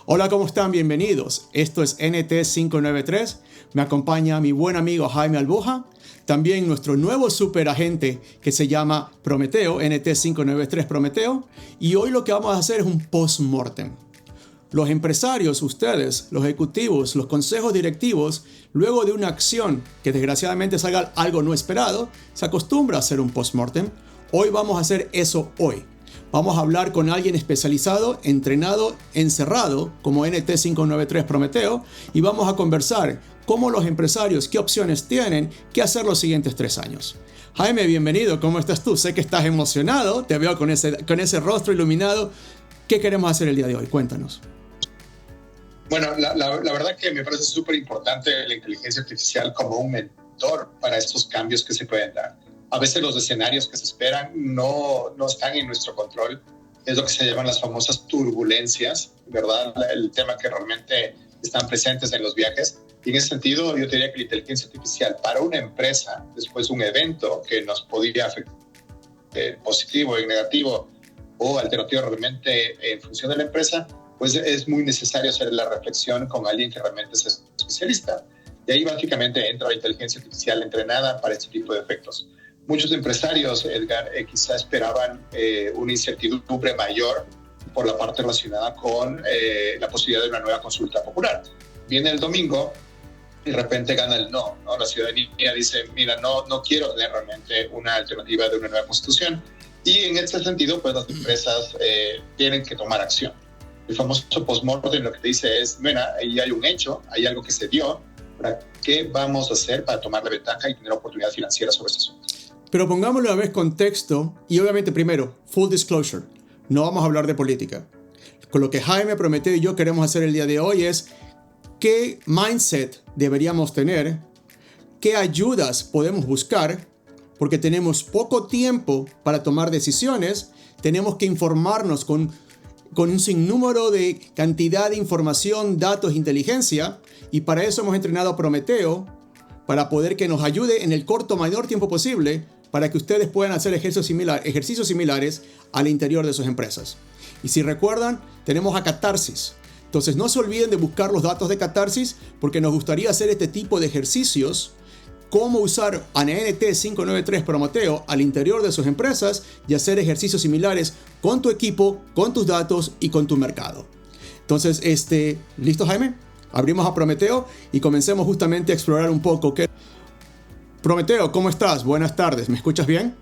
Hola, ¿cómo están? Bienvenidos. Esto es NT593. Me acompaña mi buen amigo Jaime Albuja. También nuestro nuevo superagente que se llama Prometeo, NT593 Prometeo. Y hoy lo que vamos a hacer es un post-mortem. Los empresarios, ustedes, los ejecutivos, los consejos directivos, luego de una acción que desgraciadamente salga algo no esperado, se acostumbra a hacer un post-mortem. Hoy vamos a hacer eso hoy. Vamos a hablar con alguien especializado, entrenado, encerrado, como NT593 Prometeo, y vamos a conversar cómo los empresarios, qué opciones tienen, qué hacer los siguientes 3 años. Jaime, bienvenido, ¿cómo estás tú? Sé que estás emocionado, te veo con ese rostro iluminado. ¿Qué queremos hacer el día de hoy? Cuéntanos. Bueno, la verdad que me parece súper importante la inteligencia artificial como un mentor para estos cambios que se pueden dar. A veces los escenarios que se esperan no están en nuestro control. Es lo que se llaman las famosas turbulencias, ¿verdad? El tema que realmente están presentes en los viajes. Y en ese sentido, yo diría que la inteligencia artificial para una empresa, después de un evento que nos podría afectar positivo y negativo o alternativo realmente en función de la empresa, pues es muy necesario hacer la reflexión con alguien que realmente es especialista. Y ahí básicamente entra la inteligencia artificial entrenada para este tipo de efectos. Muchos empresarios, Edgar, quizá esperaban una incertidumbre mayor por la parte relacionada con la posibilidad de una nueva consulta popular. Viene el domingo y de repente gana el no, ¿no? La ciudadanía dice, mira, no quiero tener realmente una alternativa de una nueva constitución. Y en este sentido, pues las empresas tienen que tomar acción. El famoso post-mortem lo que te dice es, mira, ahí hay un hecho, hay algo que se dio, ¿para qué vamos a hacer para tomar la ventaja y tener oportunidad financiera sobre este asunto? Pero pongámoslo a la vez contexto y obviamente primero, full disclosure, no vamos a hablar de política. Con lo que Jaime Prometeo y yo queremos hacer el día de hoy es qué mindset deberíamos tener, qué ayudas podemos buscar, porque tenemos poco tiempo para tomar decisiones, tenemos que informarnos con un sinnúmero de cantidad de información, datos, inteligencia, y para eso hemos entrenado a Prometeo, para poder que nos ayude en el mayor tiempo posible, para que ustedes puedan hacer ejercicios similares al interior de sus empresas. Y si recuerdan, tenemos a Catarsis. Entonces no se olviden de buscar los datos de Catarsis, porque nos gustaría hacer este tipo de ejercicios, cómo usar a NT593 Prometeo al interior de sus empresas y hacer ejercicios similares con tu equipo, con tus datos y con tu mercado. Entonces, ¿listo, Jaime? Abrimos a Prometeo y comencemos justamente a explorar un poco. Prometeo, ¿cómo estás? Buenas tardes, ¿me escuchas bien?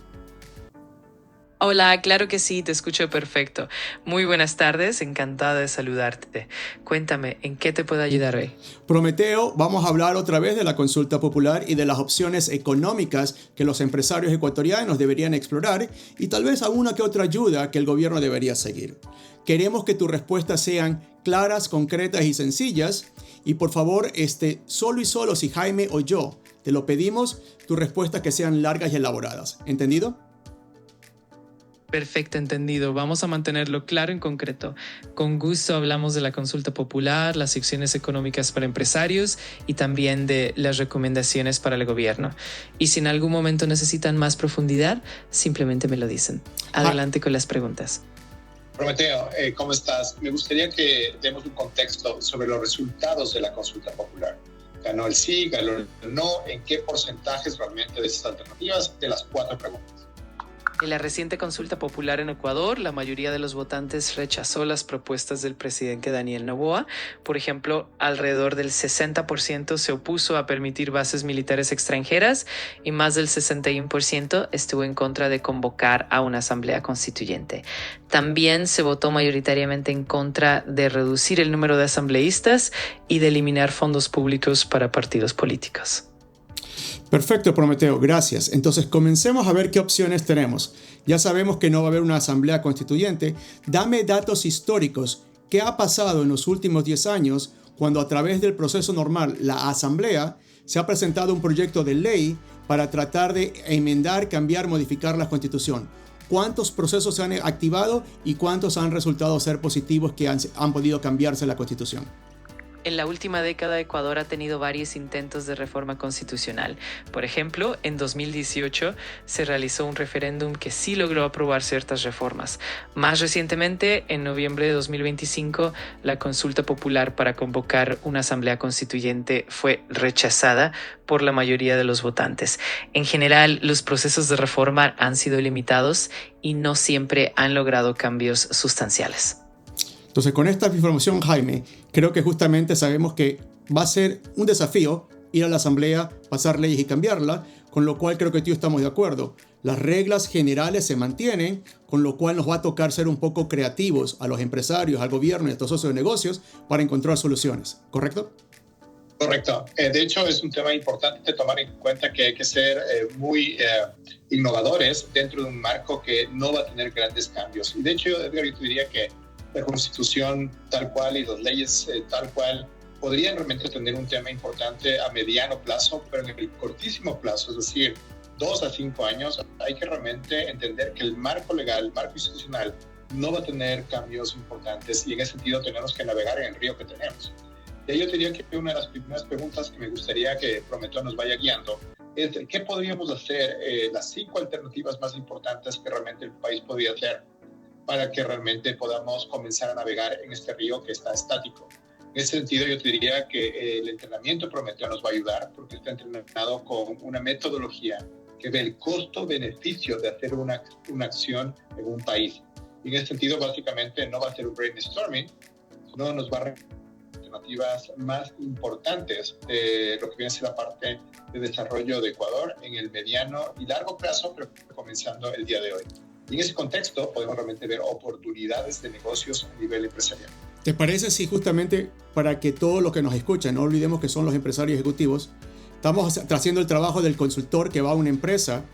Hola, claro que sí, te escucho perfecto. Muy buenas tardes, encantada de saludarte. Cuéntame, ¿en qué te puedo ayudar hoy? Prometeo, vamos a hablar otra vez de la consulta popular y de las opciones económicas que los empresarios ecuatorianos deberían explorar y tal vez alguna que otra ayuda que el gobierno debería seguir. Queremos que tus respuestas sean claras, concretas y sencillas y por favor, solo si Jaime o yo te lo pedimos, tus respuestas que sean largas y elaboradas. ¿Entendido? Perfecto, entendido. Vamos a mantenerlo claro y concreto. Con gusto hablamos de la consulta popular, las secciones económicas para empresarios y también de las recomendaciones para el gobierno. Y si en algún momento necesitan más profundidad, simplemente me lo dicen. Adelante con las preguntas. Prometeo, ¿cómo estás? Me gustaría que demos un contexto sobre los resultados de la consulta popular. ¿Ganó el sí, ganó el no? ¿En qué porcentajes realmente de estas alternativas? De las 4 preguntas. En la reciente consulta popular en Ecuador, la mayoría de los votantes rechazó las propuestas del presidente Daniel Noboa. Por ejemplo, alrededor del 60% se opuso a permitir bases militares extranjeras y más del 61% estuvo en contra de convocar a una asamblea constituyente. También se votó mayoritariamente en contra de reducir el número de asambleístas y de eliminar fondos públicos para partidos políticos. Perfecto, Prometeo, gracias. Entonces comencemos a ver qué opciones tenemos. Ya sabemos que no va a haber una asamblea constituyente. Dame datos históricos. ¿Qué ha pasado en los últimos 10 años cuando a través del proceso normal, la asamblea, se ha presentado un proyecto de ley para tratar de enmendar, cambiar, modificar la constitución? ¿Cuántos procesos se han activado y cuántos han resultado ser positivos que han podido cambiarse la constitución? En la última década, Ecuador ha tenido varios intentos de reforma constitucional. Por ejemplo, en 2018 se realizó un referéndum que sí logró aprobar ciertas reformas. Más recientemente, en noviembre de 2025, la consulta popular para convocar una asamblea constituyente fue rechazada por la mayoría de los votantes. En general, los procesos de reforma han sido limitados y no siempre han logrado cambios sustanciales. Entonces, con esta información, Jaime, creo que justamente sabemos que va a ser un desafío ir a la asamblea, pasar leyes y cambiarla, con lo cual creo que tú y yo estamos de acuerdo. Las reglas generales se mantienen, con lo cual nos va a tocar ser un poco creativos a los empresarios, al gobierno y a estos socios de negocios para encontrar soluciones, ¿correcto? Correcto. De hecho, es un tema importante tomar en cuenta que hay que ser muy innovadores dentro de un marco que no va a tener grandes cambios. Y de hecho, Edgar, yo te diría que la Constitución tal cual y las leyes tal cual podrían realmente tener un tema importante a mediano plazo, pero en el cortísimo plazo, es decir, 2 a 5 años, hay que realmente entender que el marco legal, el marco institucional, no va a tener cambios importantes y en ese sentido tenemos que navegar en el río que tenemos. Y ahí yo diría que una de las primeras preguntas que me gustaría que Prometeo nos vaya guiando es ¿qué podríamos hacer? Las 5 alternativas más importantes que realmente el país podría hacer para que realmente podamos comenzar a navegar en este río que está estático. En ese sentido, yo te diría que el entrenamiento Prometeo nos va a ayudar porque está entrenado con una metodología que ve el costo-beneficio de hacer una acción en un país. Y en ese sentido, básicamente, no va a ser un brainstorming, sino nos va a alternativas más importantes de lo que viene a ser la parte de desarrollo de Ecuador en el mediano y largo plazo, pero comenzando el día de hoy. Y en ese contexto podemos realmente ver oportunidades de negocios a nivel empresarial. ¿Te parece si justamente para que todos los que nos escuchan, no olvidemos que son los empresarios ejecutivos, estamos haciendo el trabajo del consultor que va a una empresa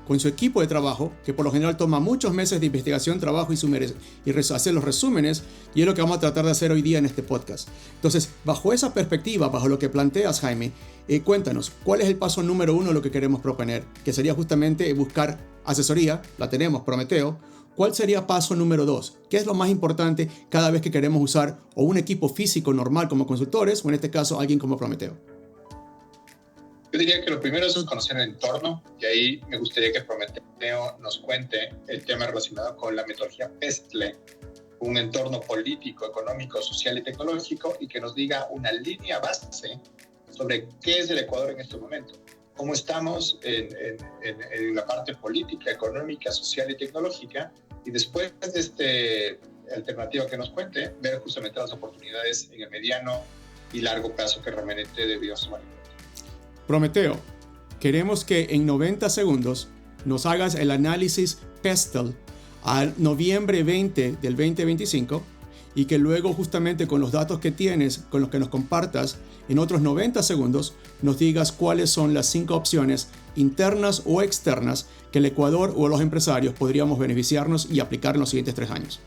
con su equipo de trabajo, que por lo general toma muchos meses de investigación, trabajo y hacer los resúmenes, y es lo que vamos a tratar de hacer hoy día en este podcast. Entonces, bajo esa perspectiva, bajo lo que planteas, Jaime, cuéntanos, ¿cuál es el paso número 1 de lo que queremos proponer? Que sería justamente buscar asesoría, la tenemos, Prometeo. ¿Cuál sería paso número 2? ¿Qué es lo más importante cada vez que queremos usar o un equipo físico normal como consultores, o en este caso alguien como Prometeo? Yo diría que lo primero es conocer el entorno, y ahí me gustaría que Prometeo nos cuente el tema relacionado con la metodología PESTLE, un entorno político, económico, social y tecnológico, y que nos diga una línea base sobre qué es el Ecuador en este momento, cómo estamos en la parte política, económica, social y tecnológica, y después de esta alternativa que nos cuente, ver justamente las oportunidades en el mediano y largo plazo que realmente debemos tomar. Prometeo, queremos que en 90 segundos nos hagas el análisis PESTLE al noviembre 20 del 2025 y que luego justamente con los datos que tienes, con los que nos compartas, en otros 90 segundos nos digas cuáles son las 5 opciones internas o externas que el Ecuador o los empresarios podríamos beneficiarnos y aplicar en los siguientes 3 años.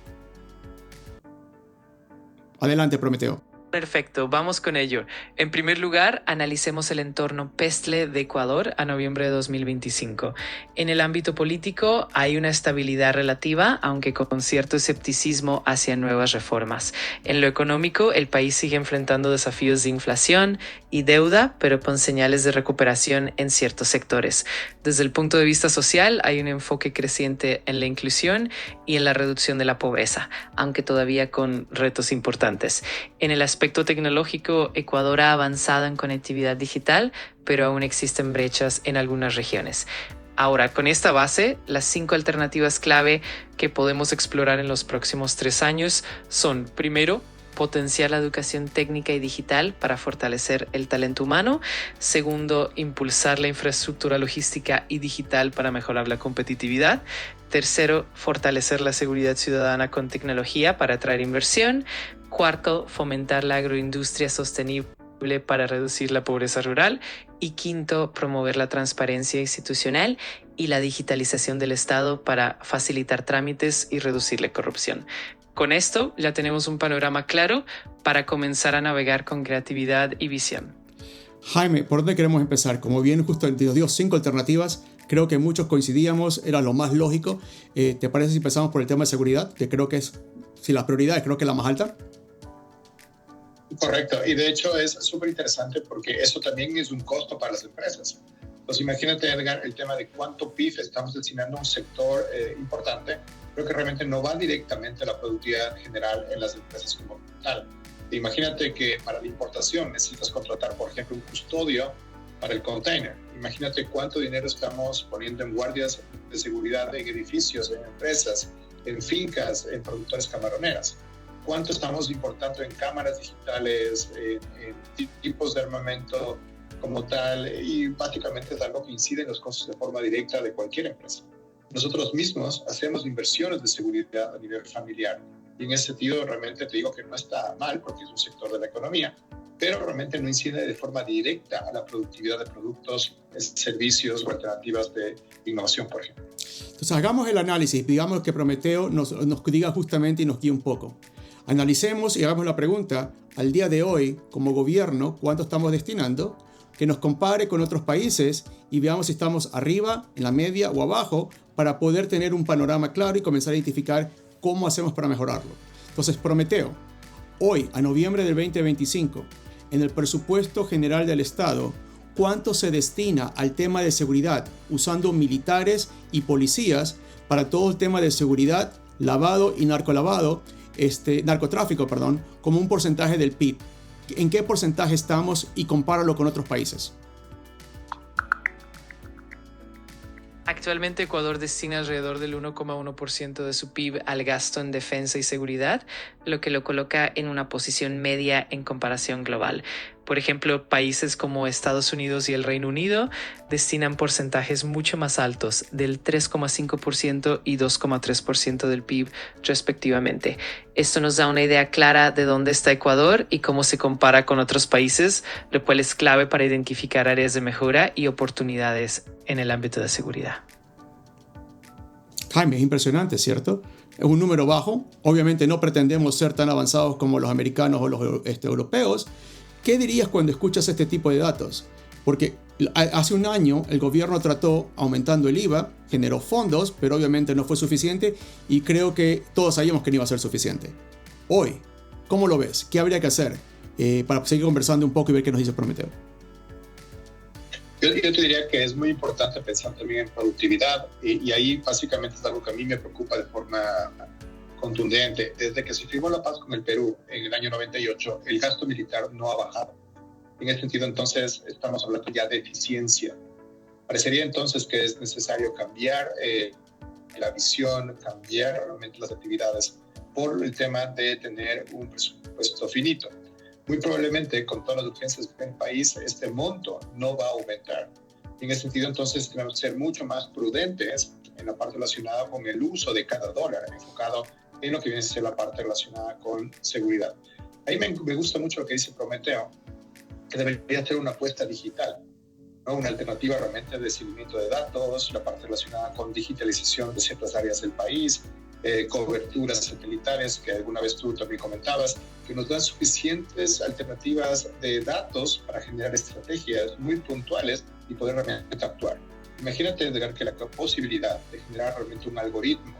Adelante, Prometeo. Perfecto, vamos con ello. En primer lugar, analicemos el entorno PESTLE de Ecuador a noviembre de 2025. En el ámbito político hay una estabilidad relativa, aunque con cierto escepticismo hacia nuevas reformas. En lo económico, el país sigue enfrentando desafíos de inflación y deuda, pero con señales de recuperación en ciertos sectores. Desde el punto de vista social, hay un enfoque creciente en la inclusión y en la reducción de la pobreza, aunque todavía con retos importantes. En el aspecto tecnológico, Ecuador ha avanzado en conectividad digital, pero aún existen brechas en algunas regiones. Ahora, con esta base, las 5 alternativas clave que podemos explorar en los próximos 3 años son, primero, potenciar la educación técnica y digital para fortalecer el talento humano. Segundo, impulsar la infraestructura logística y digital para mejorar la competitividad. Tercero, fortalecer la seguridad ciudadana con tecnología para atraer inversión. Cuarto, fomentar la agroindustria sostenible para reducir la pobreza rural. Y quinto, promover la transparencia institucional y la digitalización del Estado para facilitar trámites y reducir la corrupción. Con esto ya tenemos un panorama claro para comenzar a navegar con creatividad y visión. Jaime, ¿por dónde queremos empezar? Como bien justo nos dio 5 alternativas, creo que muchos coincidíamos, era lo más lógico. ¿Te parece si empezamos por el tema de seguridad? Que creo que es, si las prioridades, creo que es la más alta. Correcto, y de hecho es súper interesante porque eso también es un costo para las empresas. Entonces imagínate, Edgar, el tema de cuánto PIB estamos destinando a un sector importante, pero que realmente no va directamente a la productividad general en las empresas como tal. Imagínate que para la importación necesitas contratar, por ejemplo, un custodio para el container. Imagínate cuánto dinero estamos poniendo en guardias de seguridad en edificios, en empresas, en fincas, en productores camaroneras. Cuánto estamos importando en cámaras digitales, en tipos de armamento como tal, y básicamente es algo que incide en los costos de forma directa de cualquier empresa. Nosotros mismos hacemos inversiones de seguridad a nivel familiar, y en ese sentido realmente te digo que no está mal porque es un sector de la economía, pero realmente no incide de forma directa a la productividad de productos, servicios o alternativas de innovación, por ejemplo. Entonces hagamos el análisis, digamos que Prometeo nos diga justamente y nos guíe un poco. Analicemos y hagamos la pregunta, al día de hoy, como gobierno, ¿cuánto estamos destinando? Que nos compare con otros países y veamos si estamos arriba, en la media o abajo para poder tener un panorama claro y comenzar a identificar cómo hacemos para mejorarlo. Entonces, Prometeo, hoy, a noviembre del 2025, en el presupuesto general del Estado, ¿cuánto se destina al tema de seguridad usando militares y policías para todo el tema de seguridad, lavado y narcotráfico, como un porcentaje del PIB? ¿En qué porcentaje estamos y compáralo con otros países? Actualmente Ecuador destina alrededor del 1,1% de su PIB al gasto en defensa y seguridad, lo que lo coloca en una posición media en comparación global. Por ejemplo, países como Estados Unidos y el Reino Unido destinan porcentajes mucho más altos, del 3,5% y 2,3% del PIB respectivamente. Esto nos da una idea clara de dónde está Ecuador y cómo se compara con otros países, lo cual es clave para identificar áreas de mejora y oportunidades en el ámbito de seguridad. Jaime, es impresionante, ¿cierto? Es un número bajo. Obviamente no pretendemos ser tan avanzados como los americanos o los europeos. ¿Qué dirías cuando escuchas este tipo de datos? Porque hace un año el gobierno trató aumentando el IVA, generó fondos, pero obviamente no fue suficiente y creo que todos sabíamos que no iba a ser suficiente. Hoy, ¿cómo lo ves? ¿Qué habría que hacer para seguir conversando un poco y ver qué nos dice Prometeo? Yo te diría que es muy importante pensar también en productividad y ahí básicamente es algo que a mí me preocupa de forma contundente. Desde que se firmó la paz con el Perú en el año 98, el gasto militar no ha bajado. En ese sentido, entonces, estamos hablando ya de eficiencia. Parecería entonces que es necesario cambiar la visión, cambiar realmente las actividades por el tema de tener un presupuesto finito. Muy probablemente con todas las urgencias del país este monto no va a aumentar. En ese sentido, entonces, tenemos que ser mucho más prudentes en la parte relacionada con el uso de cada dólar, enfocado en lo que viene a ser la parte relacionada con seguridad. Ahí me gusta mucho lo que dice Prometeo, que debería ser una apuesta digital, ¿no? Una alternativa realmente de seguimiento de datos, la parte relacionada con digitalización de ciertas áreas del país, coberturas satelitales, que alguna vez tú también comentabas, que nos dan suficientes alternativas de datos para generar estrategias muy puntuales y poder realmente actuar. Imagínate, Edgar, que la posibilidad de generar realmente un algoritmo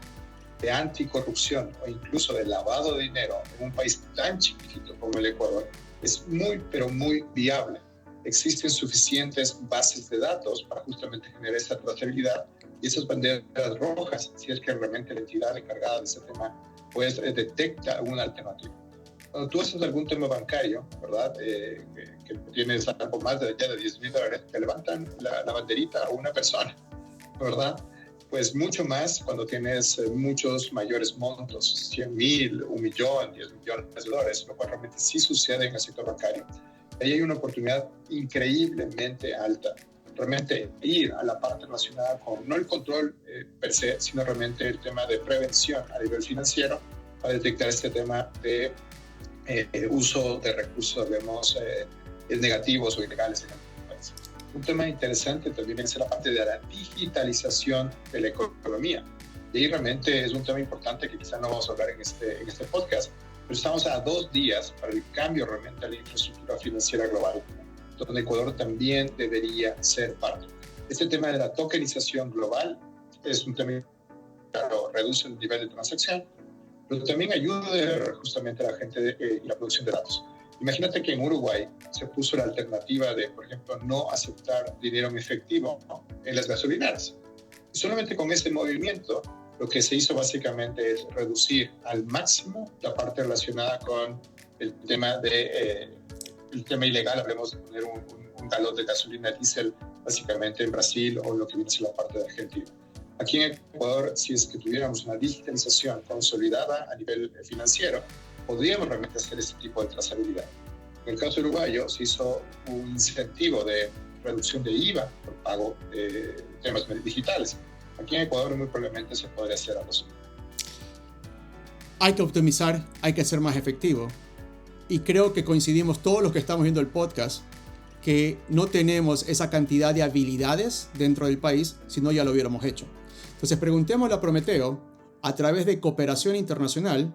de anticorrupción o incluso de lavado de dinero en un país tan chiquito como el Ecuador es muy, pero muy viable. Existen suficientes bases de datos para justamente generar esa trazabilidad y esas banderas rojas, si es que realmente la entidad encargada de ese tema pues detecta alguna alternativa. Cuando tú haces algún tema bancario, ¿verdad? Que tienes algo más de $10,000, te levantan la banderita a una persona, ¿verdad? Pues mucho más cuando tienes muchos mayores montos, 100,000, 1,000,000, 10 millones de dólares, lo cual realmente sí sucede en el sector bancario. Ahí hay una oportunidad increíblemente alta. Realmente ir a la parte relacionada con, no el control per se, sino realmente el tema de prevención a nivel financiero para detectar este tema de uso de recursos, digamos, negativos o ilegales en el país. Un tema interesante también es la parte de la digitalización de la economía. Y ahí realmente es un tema importante que quizá no vamos a hablar en este podcast, pero estamos a 2 días para el cambio realmente a la infraestructura financiera global, donde Ecuador también debería ser parte. Este tema de la tokenización global es un tema que reduce el nivel de transacción, pero también ayuda justamente a la gente y la producción de datos. Imagínate que en Uruguay se puso la alternativa de, por ejemplo, no aceptar dinero en efectivo, ¿no?, en las gasolineras. Y solamente con ese movimiento, lo que se hizo básicamente es reducir al máximo la parte relacionada con el tema ilegal. Hablemos de poner un galón de gasolina diésel básicamente en Brasil o lo que viene a ser la parte de Argentina. Aquí en Ecuador, si es que tuviéramos una digitalización consolidada a nivel financiero, podríamos realmente hacer este tipo de trazabilidad. En el caso uruguayo se hizo un incentivo de reducción de IVA por pago de temas digitales. Aquí en Ecuador muy probablemente se podría hacer algo así. Hay que optimizar, hay que ser más efectivo. Y creo que coincidimos todos los que estamos viendo el podcast que no tenemos esa cantidad de habilidades dentro del país, si no ya lo hubiéramos hecho. Entonces preguntémosle a Prometeo, a través de cooperación internacional,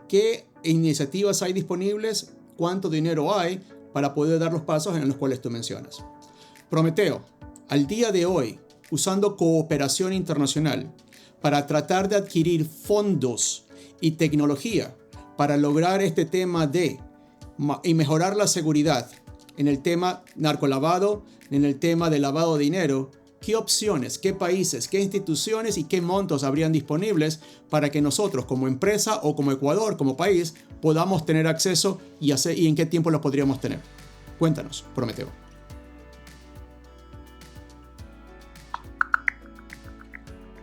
qué iniciativas hay disponibles, cuánto dinero hay para poder dar los pasos en los cuales tú mencionas. Prometeo, al día de hoy, usando cooperación internacional para tratar de adquirir fondos y tecnología para lograr este tema y mejorar la seguridad en el tema narcolavado, en el tema de lavado de dinero, ¿qué opciones, qué países, qué instituciones y qué montos habrían disponibles para que nosotros como empresa o como Ecuador, como país, podamos tener acceso y en qué tiempo los podríamos tener? Cuéntanos, Prometeo.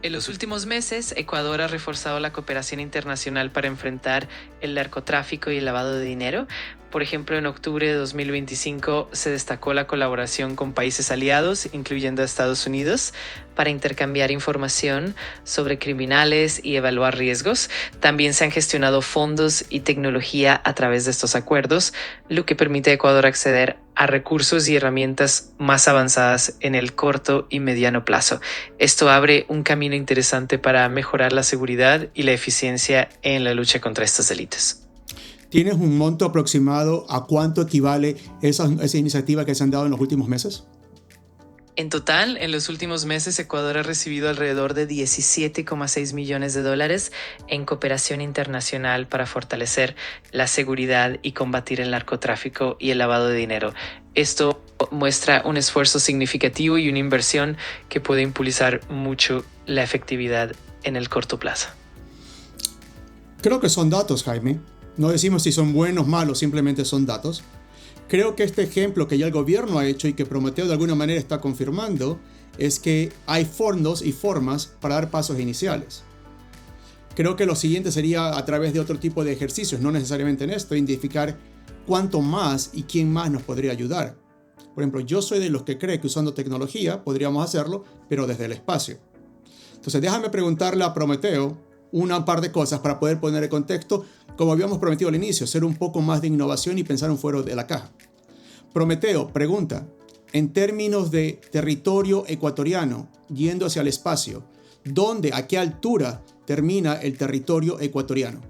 En los últimos meses, Ecuador ha reforzado la cooperación internacional para enfrentar el narcotráfico y el lavado de dinero. Por ejemplo, en octubre de 2025 se destacó la colaboración con países aliados, incluyendo a Estados Unidos, para intercambiar información sobre criminales y evaluar riesgos. También se han gestionado fondos y tecnología a través de estos acuerdos, lo que permite a Ecuador acceder a recursos y herramientas más avanzadas en el corto y mediano plazo. Esto abre un camino interesante para mejorar la seguridad y la eficiencia en la lucha contra estos delitos. ¿Tienes un monto aproximado a cuánto equivale esa iniciativa que se han dado en los últimos meses? En total, en los últimos meses, Ecuador ha recibido alrededor de $17,6 millones en cooperación internacional para fortalecer la seguridad y combatir el narcotráfico y el lavado de dinero. Esto muestra un esfuerzo significativo y una inversión que puede impulsar mucho la efectividad en el corto plazo. Creo que son datos, Jaime. No decimos si son buenos o malos, simplemente son datos. Creo que este ejemplo que ya el gobierno ha hecho y que Prometeo de alguna manera está confirmando es que hay fondos y formas para dar pasos iniciales. Creo que lo siguiente sería a través de otro tipo de ejercicios, no necesariamente en esto, identificar cuánto más y quién más nos podría ayudar. Por ejemplo, yo soy de los que cree que usando tecnología podríamos hacerlo, pero desde el espacio. Entonces déjame preguntarle a Prometeo una par de cosas para poder poner el contexto, como habíamos prometido al inicio, ser un poco más de innovación y pensar un fuera de la caja. Prometeo pregunta, en términos de territorio ecuatoriano yendo hacia el espacio, ¿dónde, a qué altura termina el territorio ecuatoriano?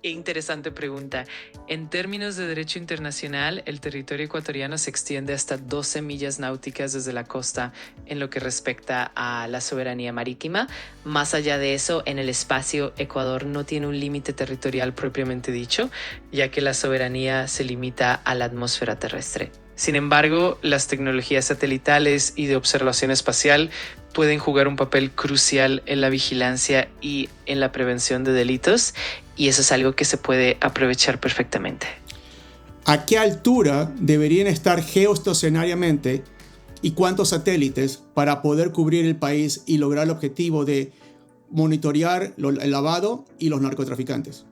Interesante pregunta. En términos de derecho internacional, el territorio ecuatoriano se extiende hasta 12 millas náuticas desde la costa en lo que respecta a la soberanía marítima. Más allá de eso, en el espacio, Ecuador no tiene un límite territorial propiamente dicho, ya que la soberanía se limita a la atmósfera terrestre. Sin embargo, las tecnologías satelitales y de observación espacial pueden jugar un papel crucial en la vigilancia y en la prevención de delitos, y eso es algo que se puede aprovechar perfectamente. ¿A qué altura deberían estar geoestacionariamente y cuántos satélites para poder cubrir el país y lograr el objetivo de monitorear el lavado y los narcotraficantes?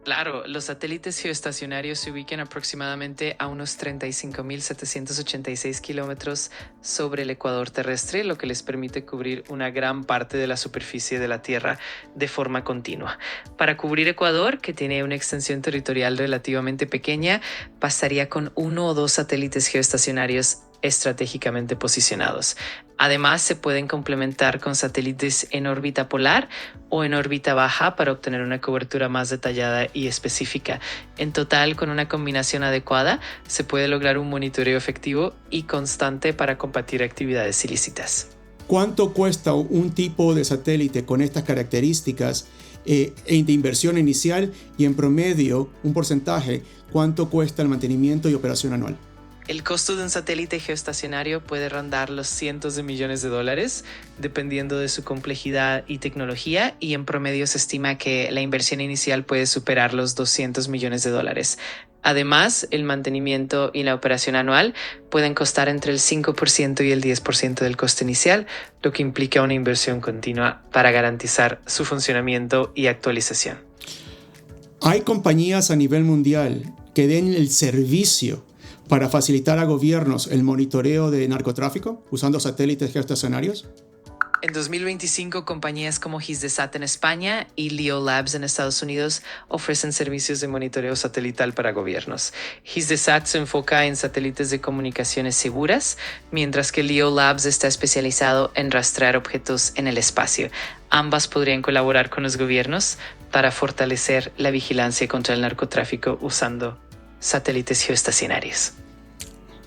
Claro, los satélites geoestacionarios se ubican aproximadamente a unos 35.786 kilómetros sobre el ecuador terrestre, lo que les permite cubrir una gran parte de la superficie de la Tierra de forma continua. Para cubrir Ecuador, que tiene una extensión territorial relativamente pequeña, bastaría con 1 o 2 satélites geoestacionarios estratégicamente posicionados. Además, se pueden complementar con satélites en órbita polar o en órbita baja para obtener una cobertura más detallada y específica. En total, con una combinación adecuada, se puede lograr un monitoreo efectivo y constante para combatir actividades ilícitas. ¿Cuánto cuesta un tipo de satélite con estas características de inversión inicial y en promedio un porcentaje, cuánto cuesta el mantenimiento y operación anual. El costo de un satélite geoestacionario puede rondar los cientos de millones de dólares, dependiendo de su complejidad y tecnología, y en promedio se estima que la inversión inicial puede superar los 200 millones de dólares. Además, el mantenimiento y la operación anual pueden costar entre el 5% y el 10% del coste inicial, lo que implica una inversión continua para garantizar su funcionamiento y actualización. Hay compañías a nivel mundial que den el servicio para facilitar a gobiernos el monitoreo de narcotráfico usando satélites geoestacionarios. En 2025, compañías como Hisdesat en España y Leo Labs en Estados Unidos ofrecen servicios de monitoreo satelital para gobiernos. Hisdesat se enfoca en satélites de comunicaciones seguras, mientras que Leo Labs está especializado en rastrear objetos en el espacio. Ambas podrían colaborar con los gobiernos para fortalecer la vigilancia contra el narcotráfico usando satélites geoestacionarios.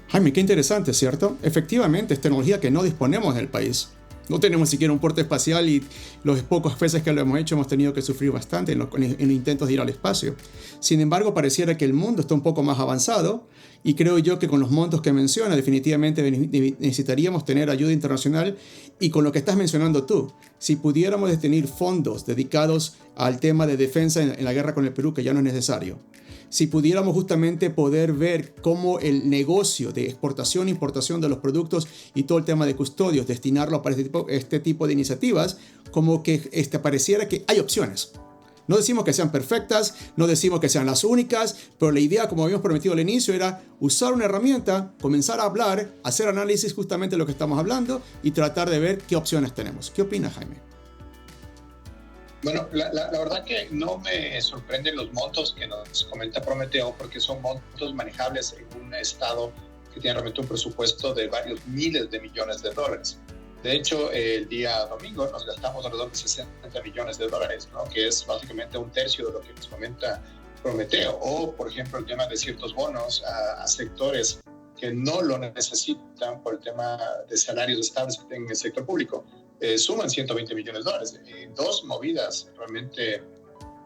Jaime, qué interesante, ¿cierto? Efectivamente, es tecnología que no disponemos en el país. No tenemos siquiera un puerto espacial y los pocas veces que lo hemos hecho hemos tenido que sufrir bastante en los intentos de ir al espacio. Sin embargo, pareciera que el mundo está un poco más avanzado y creo yo que con los montos que menciona definitivamente necesitaríamos tener ayuda internacional, y con lo que estás mencionando tú, si pudiéramos tener fondos dedicados al tema de defensa en la guerra con el Perú, que ya no es necesario. Si pudiéramos justamente poder ver cómo el negocio de exportación e importación de los productos y todo el tema de custodios, destinarlo para este tipo de iniciativas, como que pareciera que hay opciones. No decimos que sean perfectas, no decimos que sean las únicas, pero la idea, como habíamos prometido al inicio, era usar una herramienta, comenzar a hablar, hacer análisis justamente de lo que estamos hablando y tratar de ver qué opciones tenemos. ¿Qué opinas, Jaime? Bueno, la verdad que no me sorprenden los montos que nos comenta Prometeo, porque son montos manejables en un estado que tiene realmente un presupuesto de varios miles de millones de dólares. De hecho, el día domingo nos gastamos alrededor de 60 millones de dólares, ¿no? Que es básicamente un tercio de lo que nos comenta Prometeo. O, por ejemplo, el tema de ciertos bonos a sectores que no lo necesitan por el tema de salarios estables que tienen en el sector público. Suman 120 millones de dólares. Dos movidas realmente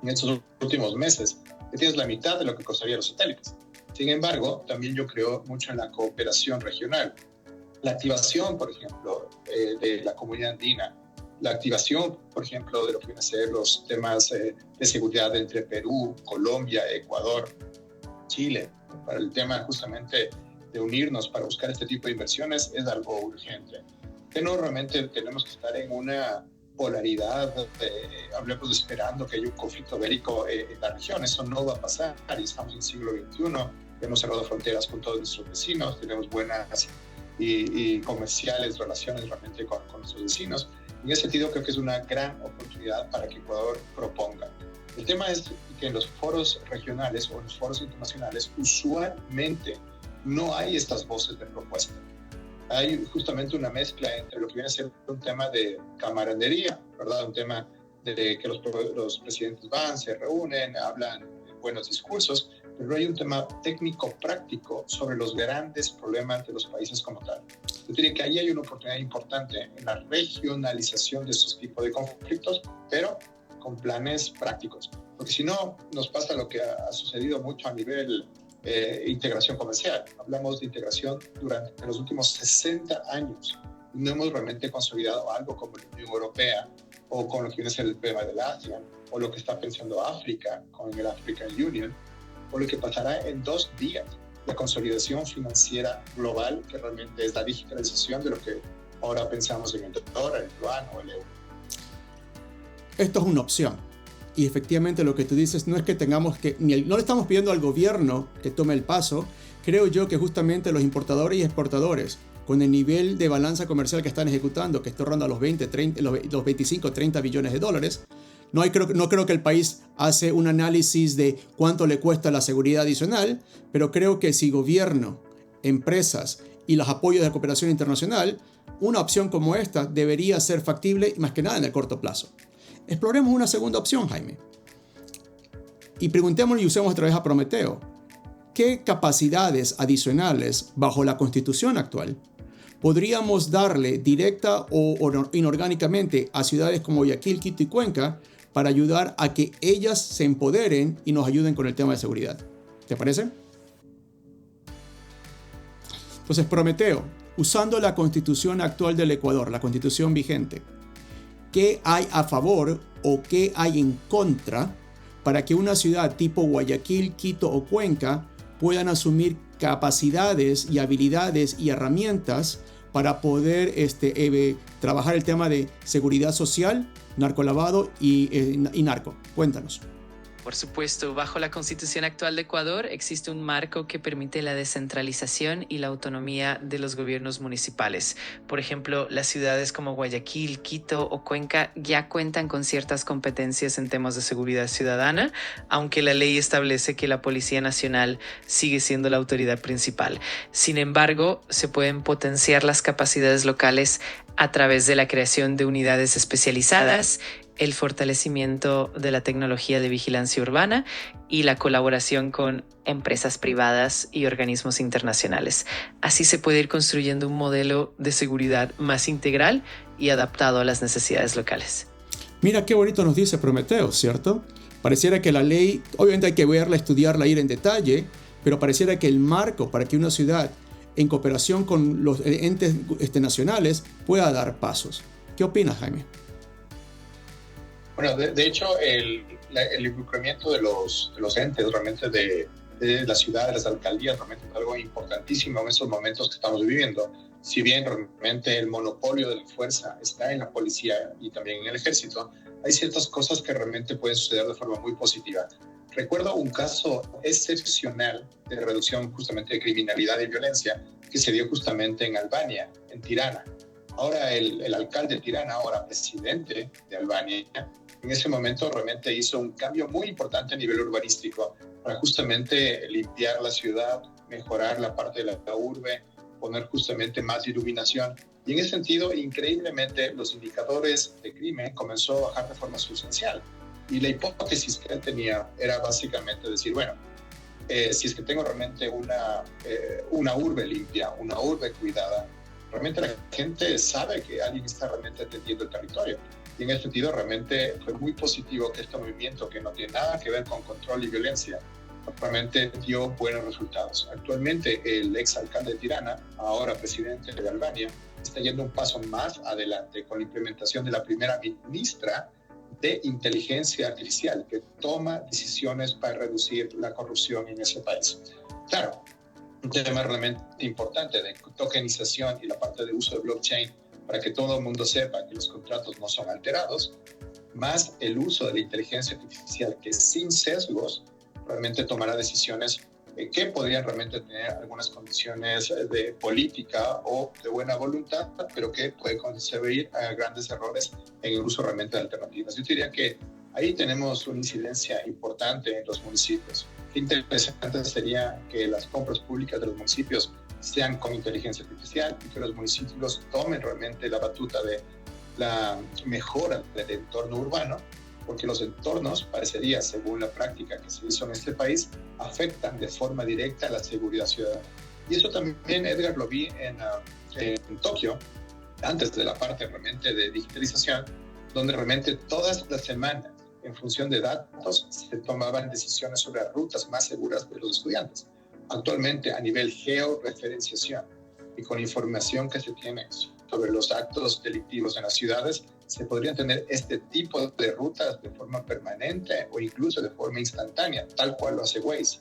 en estos últimos meses, que tienes la mitad de lo que costarían los satélites. Sin embargo, también yo creo mucho en la cooperación regional. La activación, por ejemplo, de la comunidad andina, la activación, por ejemplo, de lo que vienen a ser los temas de seguridad entre Perú, Colombia, Ecuador, Chile, para el tema justamente de unirnos para buscar este tipo de inversiones, es algo urgente. Que no realmente tenemos que estar en una polaridad, hablemos esperando que haya un conflicto bélico en la región. Eso no va a pasar, y estamos en el siglo XXI, hemos cerrado fronteras con todos nuestros vecinos, tenemos buenas y comerciales relaciones realmente con nuestros vecinos. En ese sentido, creo que es una gran oportunidad para que Ecuador proponga. El tema es que en los foros regionales o en los foros internacionales usualmente no hay estas voces de propuesta. Hay justamente una mezcla entre lo que viene a ser un tema de camaradería, ¿verdad? Un tema de que los presidentes van, se reúnen, hablan buenos discursos, pero hay un tema técnico-práctico sobre los grandes problemas de los países como tal. Yo diría que ahí hay una oportunidad importante en la regionalización de estos tipos de conflictos, pero con planes prácticos. Porque si no, nos pasa lo que ha sucedido mucho a nivel integración comercial. Hablamos de integración durante los últimos 60 años. No hemos realmente consolidado algo como la Unión Europea, o con lo que viene a ser el tema del ASEAN, o lo que está pensando África con el African Union, o lo que pasará en 2 días, la consolidación financiera global, que realmente es la digitalización de lo que ahora pensamos en el dólar, el yuan o el euro. Esto es una opción. Y efectivamente lo que tú dices no es que tengamos que, no le estamos pidiendo al gobierno que tome el paso. Creo yo que justamente los importadores y exportadores, con el nivel de balanza comercial que están ejecutando, que está rondando los 25, 30 billones de dólares, no creo que el país hace un análisis de cuánto le cuesta la seguridad adicional, pero creo que si gobierno, empresas y los apoyos de cooperación internacional, una opción como esta debería ser factible, más que nada en el corto plazo. Exploremos una segunda opción, Jaime. Y preguntémosle y usemos otra vez a Prometeo. ¿Qué capacidades adicionales bajo la Constitución actual podríamos darle directa o inorgánicamente a ciudades como Guayaquil, Quito y Cuenca para ayudar a que ellas se empoderen y nos ayuden con el tema de seguridad. ¿Te parece? Entonces, Prometeo, usando la constitución actual del Ecuador, la constitución vigente, ¿qué hay a favor o qué hay en contra para que una ciudad tipo Guayaquil, Quito o Cuenca puedan asumir capacidades y habilidades y herramientas para poder trabajar el tema de seguridad social, narcolavado y narco? Cuéntanos. Por supuesto, bajo la Constitución actual de Ecuador existe un marco que permite la descentralización y la autonomía de los gobiernos municipales. Por ejemplo, las ciudades como Guayaquil, Quito o Cuenca ya cuentan con ciertas competencias en temas de seguridad ciudadana, aunque la ley establece que la Policía Nacional sigue siendo la autoridad principal. Sin embargo, se pueden potenciar las capacidades locales a través de la creación de unidades especializadas, el fortalecimiento de la tecnología de vigilancia urbana y la colaboración con empresas privadas y organismos internacionales. Así se puede ir construyendo un modelo de seguridad más integral y adaptado a las necesidades locales. Mira qué bonito nos dice Prometeo, ¿cierto? Pareciera que la ley, obviamente hay que verla, estudiarla, ir en detalle, pero pareciera que el marco para que una ciudad, en cooperación con los entes nacionales, pueda dar pasos. ¿Qué opinas, Jaime? Bueno, de hecho, el involucramiento de los entes realmente de la ciudad, de las alcaldías, realmente es algo importantísimo en estos momentos que estamos viviendo. Si bien realmente el monopolio de la fuerza está en la policía y también en el ejército, hay ciertas cosas que realmente pueden suceder de forma muy positiva. Recuerdo un caso excepcional de reducción justamente de criminalidad y violencia que se dio justamente en Albania, en Tirana. Ahora el alcalde de Tirana, ahora presidente de Albania, en ese momento realmente hizo un cambio muy importante a nivel urbanístico para justamente limpiar la ciudad, mejorar la parte de la urbe, poner justamente más iluminación. Y en ese sentido, increíblemente, los indicadores de crimen comenzó a bajar de forma sustancial. Y la hipótesis que él tenía era básicamente decir, bueno, si es que tengo realmente una urbe limpia, una urbe cuidada, realmente la gente sabe que alguien está realmente atendiendo el territorio. Y en ese sentido realmente fue muy positivo que este movimiento, que no tiene nada que ver con control y violencia, realmente dio buenos resultados. Actualmente el exalcalde de Tirana, ahora presidente de Albania, está yendo un paso más adelante con la implementación de la primera ministra de inteligencia artificial, que toma decisiones para reducir la corrupción en ese país. Claro, un tema realmente importante de tokenización y la parte de uso de blockchain para que todo el mundo sepa que los contratos no son alterados, más el uso de la inteligencia artificial que sin sesgos realmente tomará decisiones que podrían realmente tener algunas condiciones de política o de buena voluntad, pero que puede concebir grandes errores en el uso realmente de alternativas. Yo diría que ahí tenemos una incidencia importante en los municipios. Qué interesante sería que las compras públicas de los municipios sean con inteligencia artificial y que los municipios tomen realmente la batuta de la mejora del entorno urbano, porque los entornos, parecería, según la práctica que se hizo en este país, afectan de forma directa a la seguridad ciudadana. Y eso también, Edgar, lo vi en Tokio, antes de la parte realmente de digitalización, donde realmente todas las semanas, en función de datos, se tomaban decisiones sobre las rutas más seguras de los estudiantes. Actualmente, a nivel georreferenciación y con información que se tiene sobre los actos delictivos en las ciudades, se podrían tener este tipo de rutas de forma permanente o incluso de forma instantánea, tal cual lo hace Waze.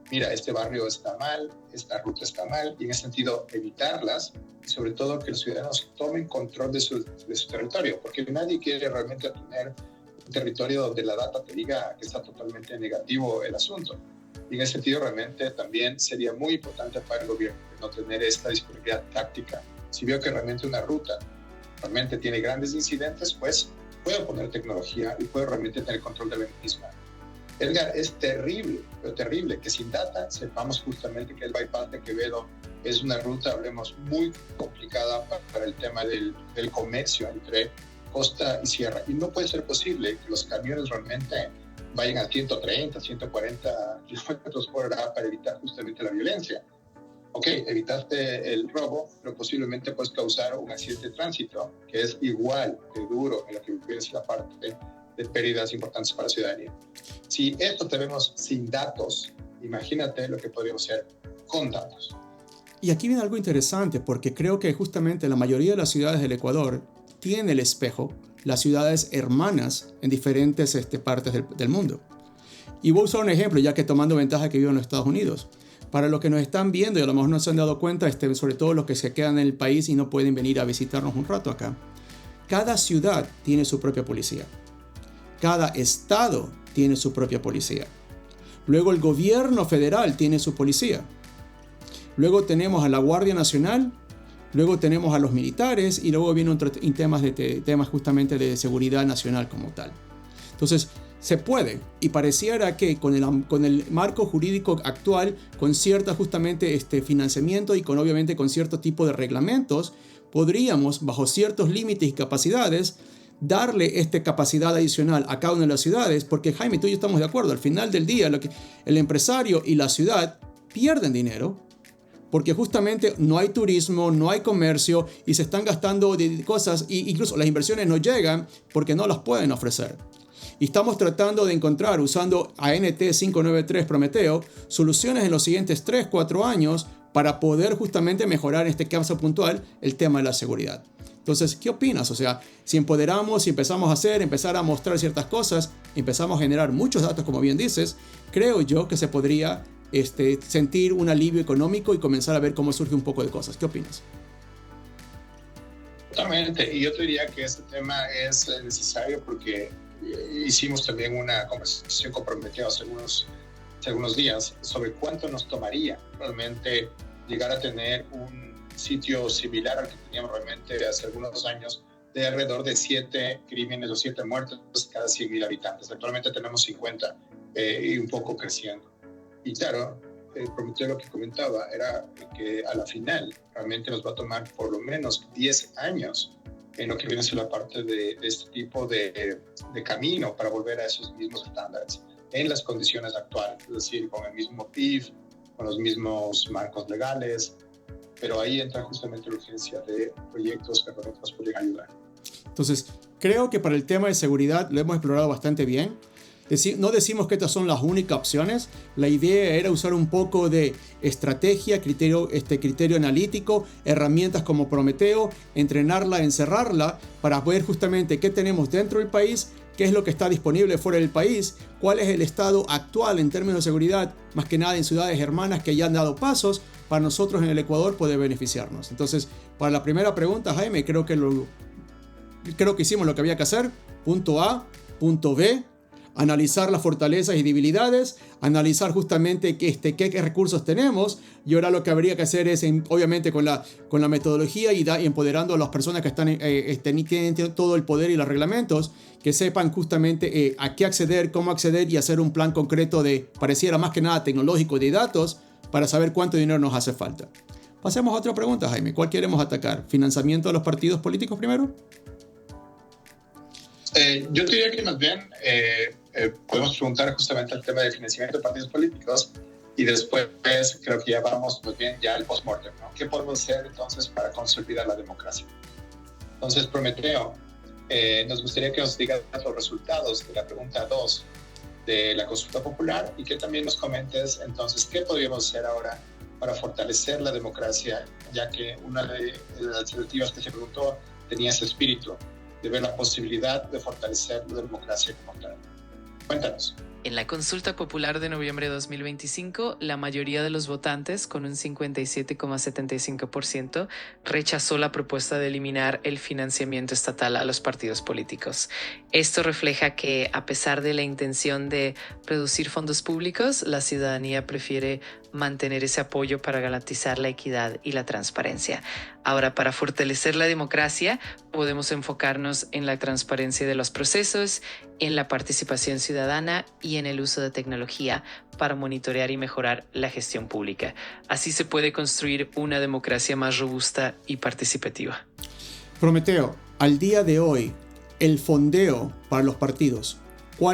Mira, este barrio está mal, esta ruta está mal, y en ese sentido evitarlas, y sobre todo que los ciudadanos tomen control de su territorio, porque nadie quiere realmente tener un territorio donde la data te diga que está totalmente negativo el asunto. Y en ese sentido realmente también sería muy importante para el gobierno no tener esta disponibilidad táctica. Si veo que realmente una ruta realmente tiene grandes incidentes, pues puedo poner tecnología y puedo realmente tener control de la misma. Edgar, es terrible, pero terrible que sin data sepamos justamente que el bypass de Quevedo es una ruta, hablemos, muy complicada para el tema del comercio entre costa y sierra. Y no puede ser posible que los camiones realmente vayan a 130, 140 kilómetros por hora para evitar justamente la violencia. Ok, evitaste el robo, pero posiblemente puedes causar un accidente de tránsito que es igual de duro en lo que es la parte de pérdidas importantes para la ciudadanía. Si esto tenemos sin datos, imagínate lo que podríamos hacer con datos. Y aquí viene algo interesante, porque creo que justamente la mayoría de las ciudades del Ecuador tienen el espejo, las ciudades hermanas en diferentes partes del mundo. Y voy a usar un ejemplo, ya que tomando ventaja que vivo en los Estados Unidos. Para los que nos están viendo y a lo mejor no se han dado cuenta, sobre todo los que se quedan en el país y no pueden venir a visitarnos un rato acá. Cada ciudad tiene su propia policía. Cada estado tiene su propia policía. Luego el gobierno federal tiene su policía. Luego tenemos a la Guardia Nacional, luego tenemos a los militares y luego vienen temas justamente de seguridad nacional como tal. Entonces, se puede, y pareciera que con el marco jurídico actual, con cierta justamente financiamiento y obviamente con cierto tipo de reglamentos, podríamos, bajo ciertos límites y capacidades, darle capacidad adicional a cada una de las ciudades, porque Jaime, tú y yo estamos de acuerdo, al final del día el empresario y la ciudad pierden dinero, porque justamente no hay turismo, no hay comercio y se están gastando de cosas e incluso las inversiones no llegan porque no las pueden ofrecer. Y estamos tratando de encontrar, usando ANT 593 Prometeo, soluciones en los siguientes 3-4 años para poder justamente mejorar en este caso puntual el tema de la seguridad. Entonces, ¿qué opinas? O sea, si empoderamos, si empezamos a empezar a mostrar ciertas cosas, empezamos a generar muchos datos, como bien dices, creo yo que se podría sentir un alivio económico y comenzar a ver cómo surge un poco de cosas. ¿Qué opinas? Totalmente. Y yo te diría que este tema es necesario porque hicimos también una conversación comprometida hace algunos días sobre cuánto nos tomaría realmente llegar a tener un sitio similar al que teníamos realmente hace algunos años, de alrededor de 7 crímenes o 7 muertes cada 100.000 habitantes. Actualmente tenemos 50 y un poco creciendo. Y claro, Prometeo lo que comentaba era que a la final realmente nos va a tomar por lo menos 10 años en lo que viene a ser la parte de este tipo de camino para volver a esos mismos estándares en las condiciones actuales, es decir, con el mismo PIB, con los mismos marcos legales, pero ahí entra justamente la urgencia de proyectos que nos pueden ayudar. Entonces, creo que para el tema de seguridad lo hemos explorado bastante bien. No decimos que estas son las únicas opciones. La idea era usar un poco de estrategia, criterio analítico, herramientas como Prometeo, entrenarla, encerrarla para ver justamente qué tenemos dentro del país, qué es lo que está disponible fuera del país, cuál es el estado actual en términos de seguridad, más que nada en ciudades hermanas que ya han dado pasos para nosotros en el Ecuador poder beneficiarnos. Entonces, para la primera pregunta, Jaime, creo que hicimos lo que había que hacer. Punto A, punto B. Analizar las fortalezas y debilidades, analizar justamente qué recursos tenemos, y ahora lo que habría que hacer es, obviamente con la metodología y empoderando a las personas que tienen todo el poder y los reglamentos, que sepan justamente a qué acceder, cómo acceder y hacer un plan concreto pareciera más que nada tecnológico de datos para saber cuánto dinero nos hace falta. Pasemos a otra pregunta, Jaime. ¿Cuál queremos atacar? ¿Financiamiento de los partidos políticos primero? Yo diría que más bien podemos preguntar justamente el tema del financiamiento de partidos políticos y después creo que ya vamos más bien ya al post-mortem, ¿no? ¿Qué podemos hacer entonces para consolidar la democracia? Entonces, Prometeo, nos gustaría que nos digas los resultados de la pregunta 2 de la consulta popular y que también nos comentes entonces qué podríamos hacer ahora para fortalecer la democracia, ya que una de las alternativas que se preguntó tenía ese espíritu de ver la posibilidad de fortalecer la democracia como tal. Cuéntanos. En la consulta popular de noviembre de 2025, la mayoría de los votantes, con un 57,75%, rechazó la propuesta de eliminar el financiamiento estatal a los partidos políticos. Esto refleja que, a pesar de la intención de reducir fondos públicos, la ciudadanía prefiere mantener ese apoyo para garantizar la equidad y la transparencia. Ahora, para fortalecer la democracia, podemos enfocarnos en la transparencia de los procesos, en la participación ciudadana y en el uso de tecnología para monitorear y mejorar la gestión pública. Así se puede construir una democracia más robusta y participativa. Prometeo, al día de hoy, el fondeo para los partidos,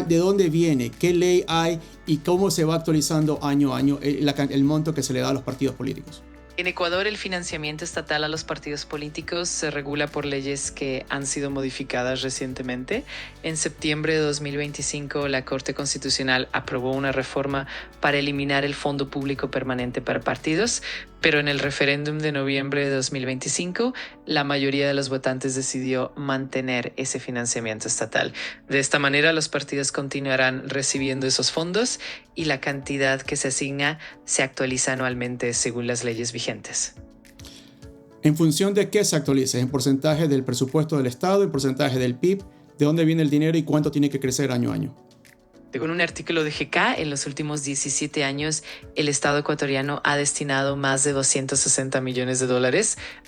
¿de dónde viene? ¿Qué ley hay? ¿Y cómo se va actualizando año a año el monto que se le da a los partidos políticos? En Ecuador, el financiamiento estatal a los partidos políticos se regula por leyes que han sido modificadas recientemente. En septiembre de 2025, la Corte Constitucional aprobó una reforma para eliminar el Fondo Público Permanente para partidos, pero en el referéndum de noviembre de 2025, la mayoría de los votantes decidió mantener ese financiamiento estatal. De esta manera, los partidos continuarán recibiendo esos fondos y la cantidad que se asigna se actualiza anualmente según las leyes vigentes. ¿En función de qué se actualiza? ¿En porcentaje del presupuesto del Estado, en porcentaje del PIB? ¿De dónde viene el dinero y cuánto tiene que crecer año a año? Según un artículo de GK, en los últimos 17 años, el Estado ecuatoriano ha destinado más de $260 millones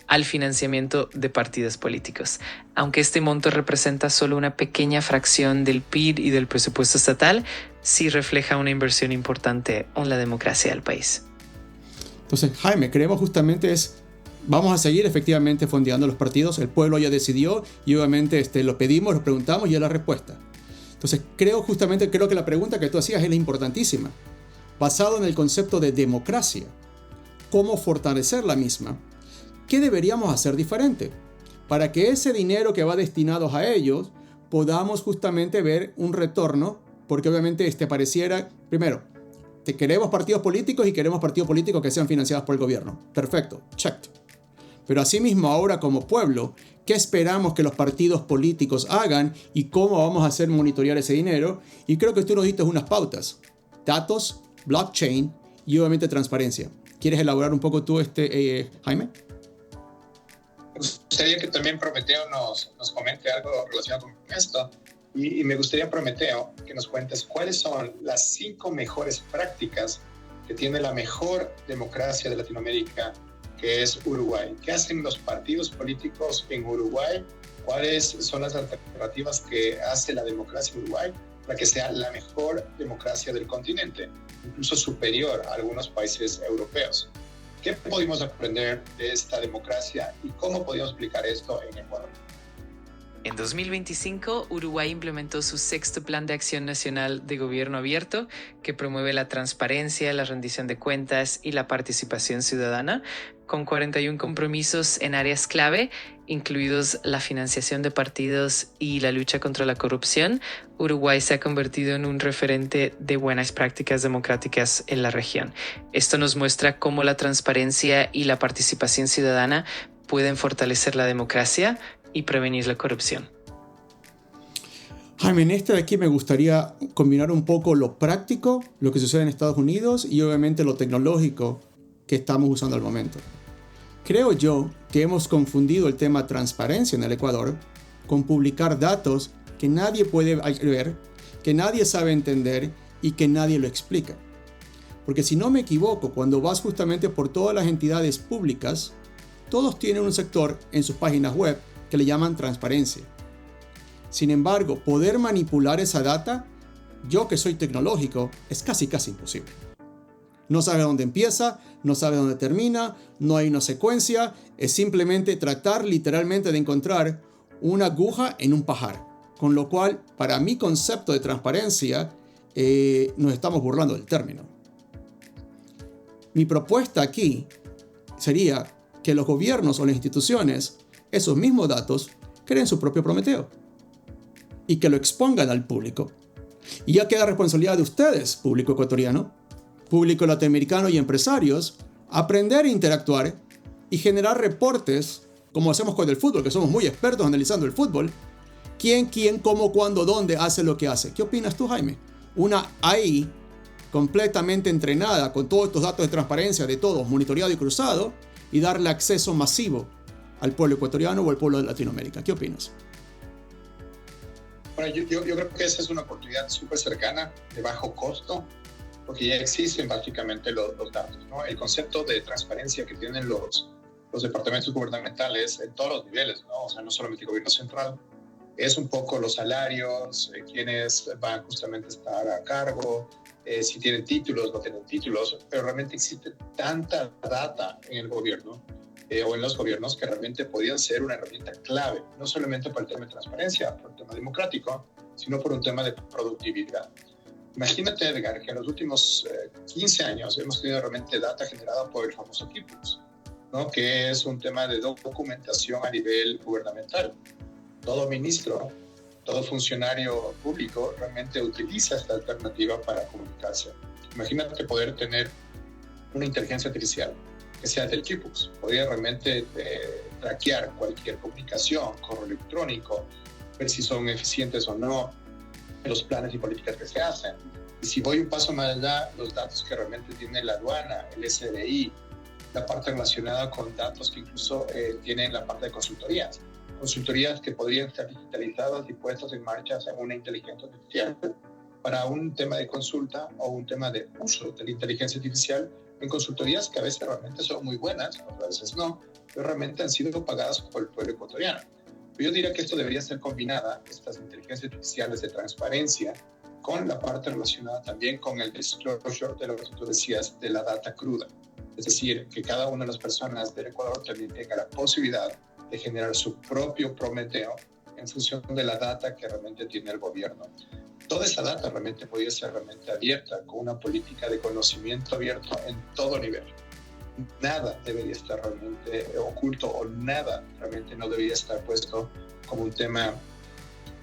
al financiamiento de partidos políticos. Aunque este monto representa solo una pequeña fracción del PIB y del presupuesto estatal, sí refleja una inversión importante en la democracia del país. Entonces, Jaime, creemos justamente vamos a seguir efectivamente fondeando los partidos, el pueblo ya decidió y obviamente lo pedimos, lo preguntamos y es la respuesta. Entonces, creo que la pregunta que tú hacías es la importantísima. Basado en el concepto de democracia, ¿cómo fortalecer la misma? ¿Qué deberíamos hacer diferente? Para que ese dinero que va destinado a ellos podamos justamente ver un retorno, porque obviamente pareciera, primero, queremos partidos políticos y queremos partidos políticos que sean financiados por el gobierno. Perfecto, check. Pero asimismo ahora como pueblo, ¿qué esperamos que los partidos políticos hagan y cómo vamos a hacer monitorear ese dinero? Y creo que tú nos diste unas pautas. Datos, blockchain y obviamente transparencia. ¿Quieres elaborar un poco tú, Jaime? Me gustaría que también Prometeo nos comente algo relacionado con esto. Y me gustaría, Prometeo, que nos cuentes cuáles son las 5 mejores prácticas que tiene la mejor democracia de Latinoamérica, que es Uruguay. ¿Qué hacen los partidos políticos en Uruguay? ¿Cuáles son las alternativas que hace la democracia en Uruguay para que sea la mejor democracia del continente, incluso superior a algunos países europeos? ¿Qué pudimos aprender de esta democracia y cómo podemos aplicar esto en Ecuador? En 2025, Uruguay implementó su 6º Plan de Acción Nacional de Gobierno Abierto, que promueve la transparencia, la rendición de cuentas y la participación ciudadana, con 41 compromisos en áreas clave, incluidos la financiación de partidos y la lucha contra la corrupción. Uruguay se ha convertido en un referente de buenas prácticas democráticas en la región. Esto nos muestra cómo la transparencia y la participación ciudadana pueden fortalecer la democracia y prevenir la corrupción. Jaime, en de aquí me gustaría combinar un poco lo práctico, lo que sucede en Estados Unidos y obviamente lo tecnológico que estamos usando al momento. Creo yo que hemos confundido el tema transparencia en el Ecuador con publicar datos que nadie puede ver, que nadie sabe entender y que nadie lo explica. Porque si no me equivoco, cuando vas justamente por todas las entidades públicas, todos tienen un sector en sus páginas web que le llaman transparencia. Sin embargo, poder manipular esa data, yo que soy tecnológico, es casi imposible. No sabe dónde empieza, no sabe dónde termina, no hay una secuencia, es simplemente tratar literalmente de encontrar una aguja en un pajar. Con lo cual, para mi concepto de transparencia, nos estamos burlando del término. Mi propuesta aquí sería que los gobiernos o las instituciones, esos mismos datos, creen su propio Prometeo y que lo expongan al público. Y ya queda responsabilidad de ustedes, público ecuatoriano, público latinoamericano y empresarios, aprender a interactuar y generar reportes, como hacemos con el fútbol, que somos muy expertos analizando el fútbol. ¿Quién, cómo, cuándo, dónde hace lo que hace? ¿Qué opinas tú, Jaime? Una AI completamente entrenada con todos estos datos de transparencia de todos, monitoreado y cruzado, y darle acceso masivo al pueblo ecuatoriano o al pueblo de Latinoamérica. ¿Qué opinas? Bueno, yo creo que esa es una oportunidad súper cercana, de bajo costo, porque ya existen básicamente los datos, ¿no? El concepto de transparencia que tienen los departamentos gubernamentales en todos los niveles, ¿no? O sea, no solamente el gobierno central, es un poco los salarios, quienes van justamente a estar a cargo, si tienen títulos, no tienen títulos, pero realmente existe tanta data en el gobierno o en los gobiernos que realmente podían ser una herramienta clave, no solamente por el tema de transparencia, por el tema democrático, sino por un tema de productividad. Imagínate, Edgar, que en los últimos 15 años hemos tenido realmente data generada por el famoso Keyproof. ¿no? Que es un tema de documentación a nivel gubernamental. Todo ministro, todo funcionario público realmente utiliza esta alternativa para comunicarse. Imagínate poder tener una inteligencia artificial que sea del tipo, podría realmente traquear cualquier comunicación, correo electrónico, ver si son eficientes o no los planes y políticas que se hacen. Y si voy un paso más allá, los datos que realmente tiene la aduana, el SDI, la parte relacionada con datos que incluso tienen la parte de consultorías que podrían estar digitalizadas y puestas en marcha en una inteligencia artificial para un tema de consulta o un tema de uso de la inteligencia artificial en consultorías que a veces realmente son muy buenas, otras veces no, pero realmente han sido pagadas por el pueblo ecuatoriano. Yo diría que esto debería ser combinada, estas inteligencias artificiales de transparencia, con la parte relacionada también con el disclosure de lo que tú decías, de la data cruda. Es decir, que cada una de las personas del Ecuador también tenga la posibilidad de generar su propio Prometeo en función de la data que realmente tiene el gobierno. Toda esa data realmente podría ser realmente abierta, con una política de conocimiento abierto en todo nivel. Nada debería estar realmente oculto o nada realmente no debería estar puesto como un tema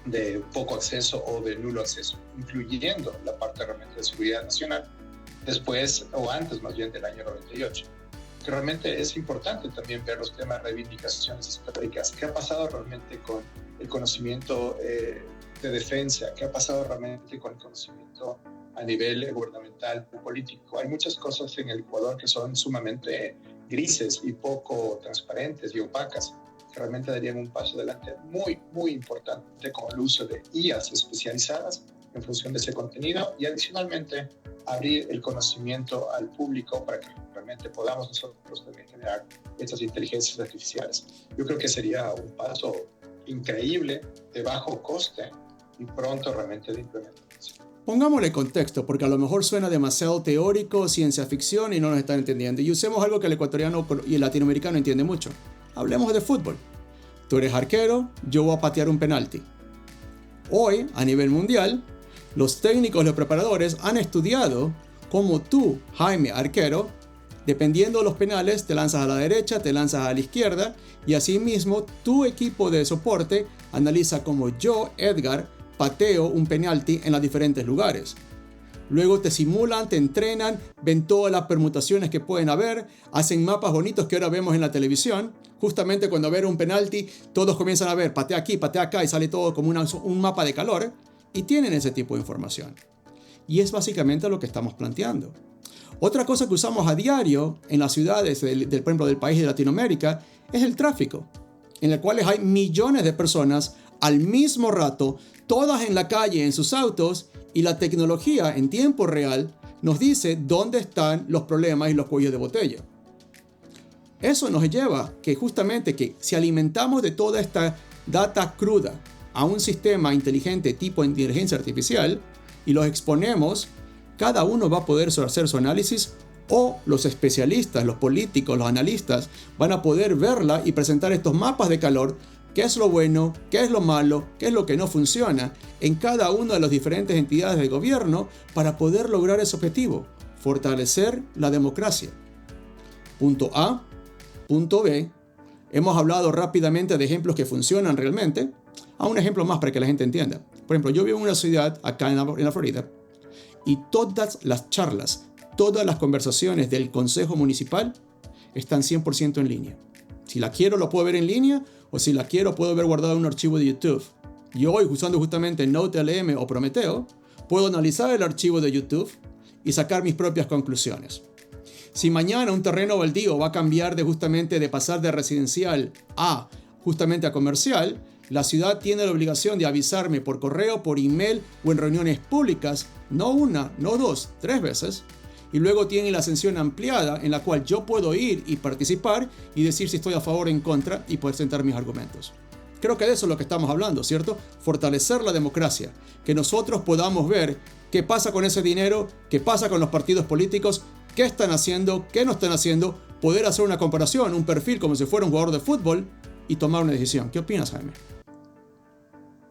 de poco acceso o de nulo acceso, incluyendo la parte realmente de seguridad nacional, después o antes más bien del año 98. Que realmente es importante también ver los temas de reivindicaciones históricas. ¿Qué ha pasado realmente con el conocimiento de defensa? ¿Qué ha pasado realmente con el conocimiento a nivel gubernamental, político? Hay muchas cosas en el Ecuador que son sumamente grises y poco transparentes y opacas, que realmente darían un paso adelante muy, muy importante con el uso de IAs especializadas en función de ese contenido y adicionalmente abrir el conocimiento al público para que realmente podamos nosotros también generar estas inteligencias artificiales. Yo creo que sería un paso increíble, de bajo coste y pronto realmente de implementación. Pongámosle contexto, porque a lo mejor suena demasiado teórico, ciencia ficción y no nos están entendiendo. Y usemos algo que el ecuatoriano y el latinoamericano entiende mucho. Hablemos de fútbol. Tú eres arquero, yo voy a patear un penalti. Hoy, a nivel mundial, los técnicos, los preparadores han estudiado cómo tú, Jaime, arquero, dependiendo de los penales, te lanzas a la derecha, te lanzas a la izquierda, y asimismo tu equipo de soporte analiza cómo yo, Edgar, pateo un penalti en los diferentes lugares. Luego te simulan, te entrenan, ven todas las permutaciones que pueden haber, hacen mapas bonitos que ahora vemos en la televisión. Justamente cuando ver un penalti, todos comienzan a ver, patea aquí, patea acá, y sale todo como un mapa de calor. Y tienen ese tipo de información. Y es básicamente lo que estamos planteando. Otra cosa que usamos a diario en las ciudades, por ejemplo, del país de Latinoamérica, es el tráfico, en el cual hay millones de personas al mismo rato, todas en la calle, en sus autos, y la tecnología en tiempo real nos dice dónde están los problemas y los cuellos de botella. Eso nos lleva que justamente que si alimentamos de toda esta data cruda a un sistema inteligente tipo inteligencia artificial y los exponemos, cada uno va a poder hacer su análisis o los especialistas, los políticos, los analistas van a poder verla y presentar estos mapas de calor, qué es lo bueno, qué es lo malo, qué es lo que no funciona en cada una de las diferentes entidades de gobierno para poder lograr ese objetivo, fortalecer la democracia. Punto A, punto B. Hemos hablado rápidamente de ejemplos que funcionan realmente. A un ejemplo más para que la gente entienda. Por ejemplo, yo vivo en una ciudad acá en la Florida y todas las charlas, todas las conversaciones del Consejo Municipal están 100% en línea. Si la quiero, lo puedo ver en línea o si la quiero, puedo ver guardado en un archivo de YouTube. Y hoy, usando justamente NoteLM o Prometeo, puedo analizar el archivo de YouTube y sacar mis propias conclusiones. Si mañana un terreno baldío va a cambiar de pasar de residencial a justamente a comercial, la ciudad tiene la obligación de avisarme por correo, por email o en reuniones públicas, no una, no dos, 3 veces. Y luego tiene la sesión ampliada en la cual yo puedo ir y participar y decir si estoy a favor o en contra y poder presentar mis argumentos. Creo que de eso es lo que estamos hablando, ¿cierto? Fortalecer la democracia, que nosotros podamos ver qué pasa con ese dinero, qué pasa con los partidos políticos, qué están haciendo, qué no están haciendo, poder hacer una comparación, un perfil como si fuera un jugador de fútbol y tomar una decisión. ¿Qué opinas, Jaime?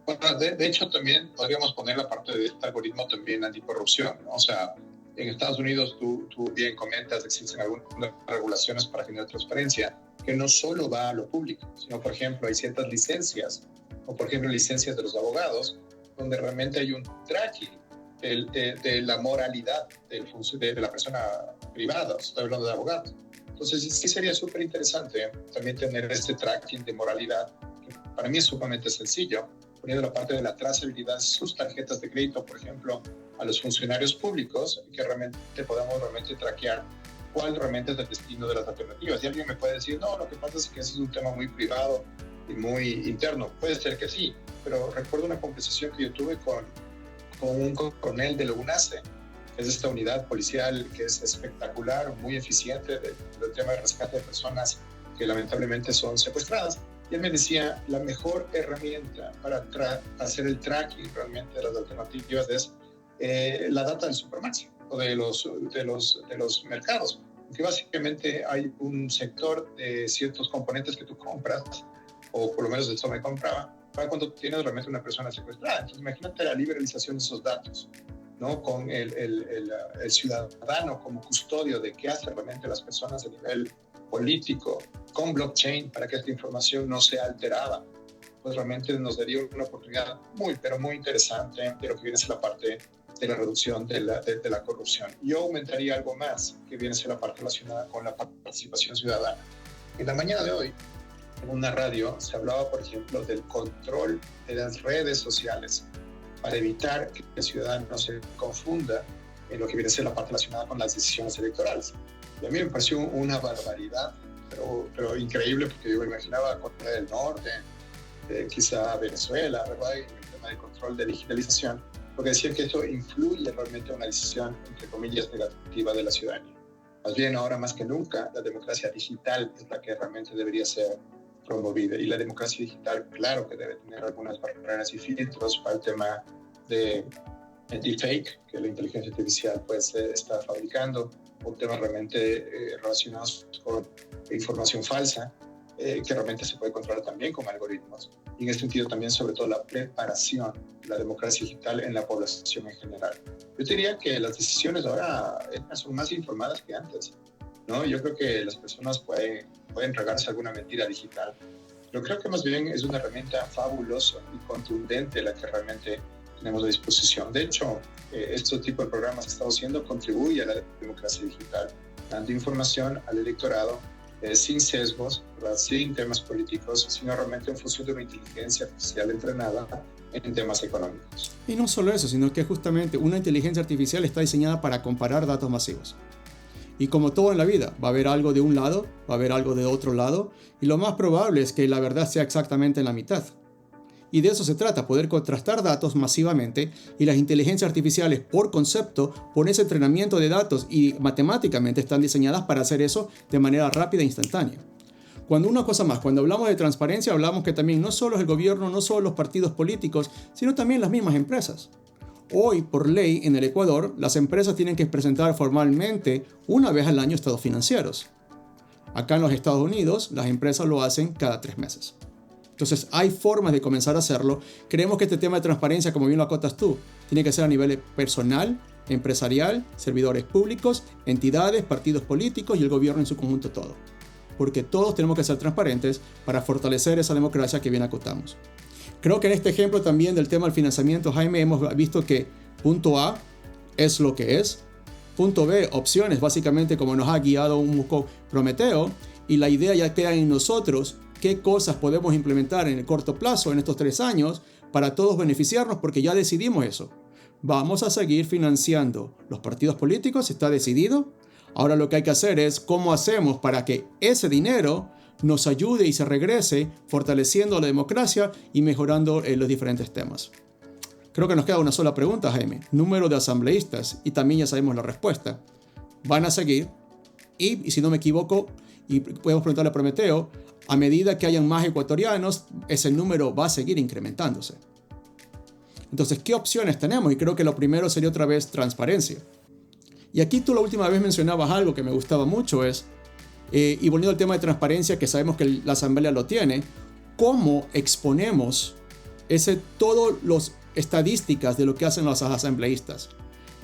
Bueno, de hecho también podríamos poner la parte de este algoritmo también anticorrupción, ¿no? O sea, En Estados Unidos, tú bien comentas, existen algunas regulaciones para generar transparencia, que no solo va a lo público, sino, por ejemplo, hay ciertas licencias, o por ejemplo, licencias de los abogados, donde realmente hay un tracking de la moralidad de la persona privada, estoy hablando de abogados. Entonces, sí sería súper interesante también tener este tracking de moralidad, que para mí es sumamente sencillo, poniendo la parte de la trazabilidad de sus tarjetas de crédito, por ejemplo, a los funcionarios públicos, que realmente podamos realmente traquear cuál realmente es el destino de las alternativas. Y alguien me puede decir, no, lo que pasa es que ese es un tema muy privado y muy interno. Puede ser que sí, pero recuerdo una conversación que yo tuve con un coronel de la UNACE, que es esta unidad policial que es espectacular, muy eficiente del tema de rescate de personas que lamentablemente son secuestradas. Y él me decía, la mejor herramienta para hacer el tracking realmente de las alternativas es la data del supermercado o de los mercados. Porque básicamente hay un sector de ciertos componentes que tú compras, o por lo menos esto me compraba, para cuando tienes realmente una persona secuestrada. Entonces imagínate la liberalización de esos datos, ¿no? Con el ciudadano como custodio de qué hacen realmente las personas a nivel político, con blockchain, para que esta información no sea alterada, pues realmente nos daría una oportunidad muy, pero muy interesante de lo que viene a ser la parte de la reducción de la corrupción. Yo aumentaría algo más, que viene a ser la parte relacionada con la participación ciudadana. En la mañana de hoy, en una radio, se hablaba, por ejemplo, del control de las redes sociales para evitar que el ciudadano se confunda en lo que viene a ser la parte relacionada con las decisiones electorales. Y a mí me pareció una barbaridad, pero increíble, porque yo me imaginaba Corea del Norte, quizá Venezuela, ¿verdad? En el tema de control de digitalización, porque decían que esto influye realmente en una decisión, entre comillas, negativa de la ciudadanía. Más bien, ahora más que nunca, la democracia digital es la que realmente debería ser promovida. Y la democracia digital, claro que debe tener algunas barreras y filtros para el tema de deepfake, que la inteligencia artificial pues está fabricando, o temas realmente relacionados con información falsa, que realmente se puede controlar también con algoritmos. Y en este sentido también, sobre todo, la preparación de la democracia digital en la población en general. Yo diría que las decisiones ahora son más informadas que antes, ¿no? Yo creo que las personas pueden regarse alguna mentira digital. Yo creo que más bien es una herramienta fabulosa y contundente la que realmente tenemos a disposición. De hecho, este tipo de programas que estamos haciendo contribuye a la democracia digital, dando información al electorado sin sesgos, ¿verdad? Sin temas políticos, sino realmente en función de una inteligencia artificial entrenada en temas económicos. Y no solo eso, sino que justamente una inteligencia artificial está diseñada para comparar datos masivos. Y como todo en la vida, va a haber algo de un lado, va a haber algo de otro lado, y lo más probable es que la verdad sea exactamente en la mitad. Y de eso se trata, poder contrastar datos masivamente, y las inteligencias artificiales, por concepto, por ese entrenamiento de datos y matemáticamente están diseñadas para hacer eso de manera rápida e instantánea. Una cosa más, cuando hablamos de transparencia, hablamos que también no solo es el gobierno, no solo los partidos políticos, sino también las mismas empresas. Hoy, por ley, en el Ecuador, las empresas tienen que presentar formalmente una vez al año estados financieros. Acá en los Estados Unidos, las empresas lo hacen cada 3 meses. Entonces, hay formas de comenzar a hacerlo. Creemos que este tema de transparencia, como bien lo acotas tú, tiene que ser a nivel personal, empresarial, servidores públicos, entidades, partidos políticos y el gobierno en su conjunto todo. Porque todos tenemos que ser transparentes para fortalecer esa democracia que bien acotamos. Creo que en este ejemplo también del tema del financiamiento, Jaime, hemos visto que punto A es lo que es. Punto B, opciones, básicamente como nos ha guiado un busco Prometeo. Y la idea ya queda en nosotros qué cosas podemos implementar en el corto plazo, en estos 3 años, para todos beneficiarnos, porque ya decidimos eso. Vamos a seguir financiando los partidos políticos, está decidido. Ahora lo que hay que hacer es cómo hacemos para que ese dinero nos ayude y se regrese, fortaleciendo la democracia y mejorando los diferentes temas. Creo que nos queda una sola pregunta, Jaime. Número de asambleístas, y también ya sabemos la respuesta. Van a seguir, y si no me equivoco, y podemos preguntarle a Prometeo, a medida que hayan más ecuatorianos, ese número va a seguir incrementándose. Entonces, ¿qué opciones tenemos? Y creo que lo primero sería otra vez transparencia. Y aquí tú la última vez mencionabas algo que me gustaba mucho, y volviendo al tema de transparencia, que sabemos que la Asamblea lo tiene, ¿cómo exponemos todas las estadísticas de lo que hacen los asambleístas?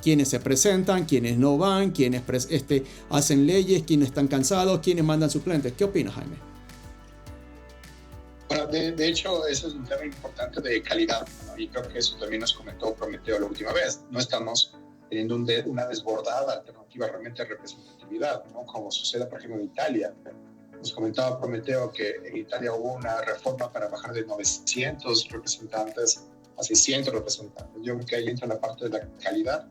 Quienes se presentan, quienes no van, quienes hacen leyes, quienes están cansados, quienes mandan suplentes. ¿Qué opinas, Jaime? Bueno, de hecho, eso es un tema importante de calidad, ¿no? Y creo que eso también nos comentó Prometeo la última vez. No estamos teniendo una desbordada alternativa realmente de representatividad, ¿no? Como sucede, por ejemplo, en Italia. Nos comentaba Prometeo que en Italia hubo una reforma para bajar de 900 representantes a 600 representantes. Yo creo que ahí entra la parte de la calidad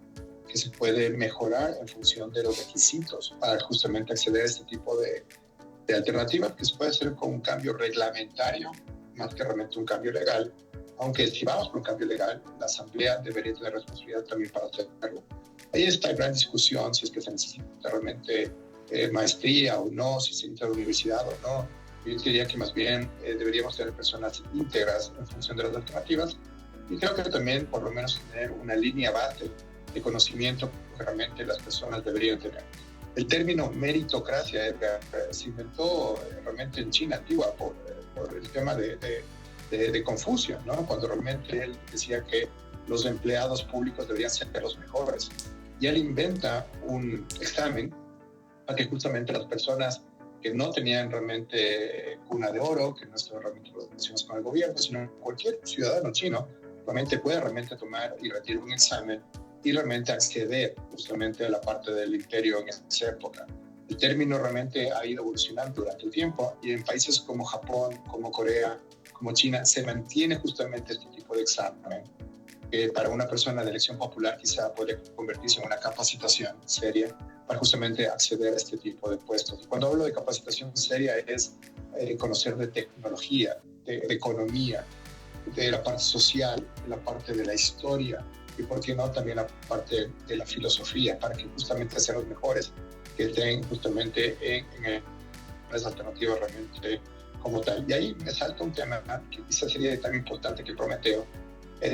que se puede mejorar en función de los requisitos para justamente acceder a este tipo de alternativas, que se puede hacer con un cambio reglamentario más que realmente un cambio legal. Aunque si vamos por un cambio legal, la Asamblea debería tener responsabilidad también para hacerlo. Ahí está la gran discusión si es que se necesita realmente maestría o no, si se necesita la universidad o no. Yo diría que más bien deberíamos tener personas íntegras en función de las alternativas, y creo que también por lo menos tener una línea base de conocimiento que realmente las personas deberían tener. El término meritocracia se inventó realmente en China antigua por el tema de Confucio, ¿no? Cuando realmente él decía que los empleados públicos deberían ser los mejores. Y él inventa un examen para que justamente las personas que no tenían realmente cuna de oro, que no estaban realmente relacionados con el gobierno, sino cualquier ciudadano chino, realmente pueda realmente tomar y retirar un examen y realmente acceder justamente a la parte del imperio en esa época. El término realmente ha ido evolucionando durante el tiempo, y en países como Japón, como Corea, como China, se mantiene justamente este tipo de examen, que para una persona de elección popular quizá puede convertirse en una capacitación seria para justamente acceder a este tipo de puestos. Y cuando hablo de capacitación seria es conocer de tecnología, de economía, de la parte social, de la parte de la historia, y por qué no también la parte de la filosofía, para que justamente sean los mejores que estén justamente en las alternativas realmente como tal. Y ahí me salta un tema que quizás sería tan importante que Prometeo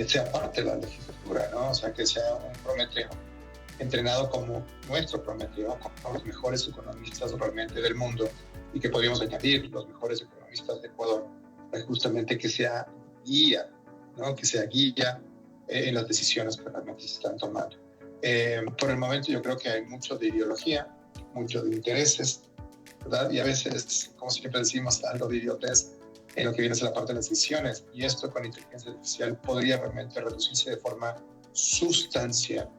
sea parte de la legislatura, ¿no? O sea, que sea un Prometeo entrenado como nuestro Prometeo, con los mejores economistas realmente del mundo, y que podríamos añadir los mejores economistas de Ecuador, para justamente que sea guía, ¿no? Que sea guía en las decisiones que realmente se están tomando. Por el momento yo creo que hay mucho de ideología, mucho de intereses, ¿verdad? Y a veces, como siempre decimos, algo de idiotez en lo que viene a ser la parte de las decisiones, y esto con inteligencia artificial podría realmente reducirse de forma sustancial,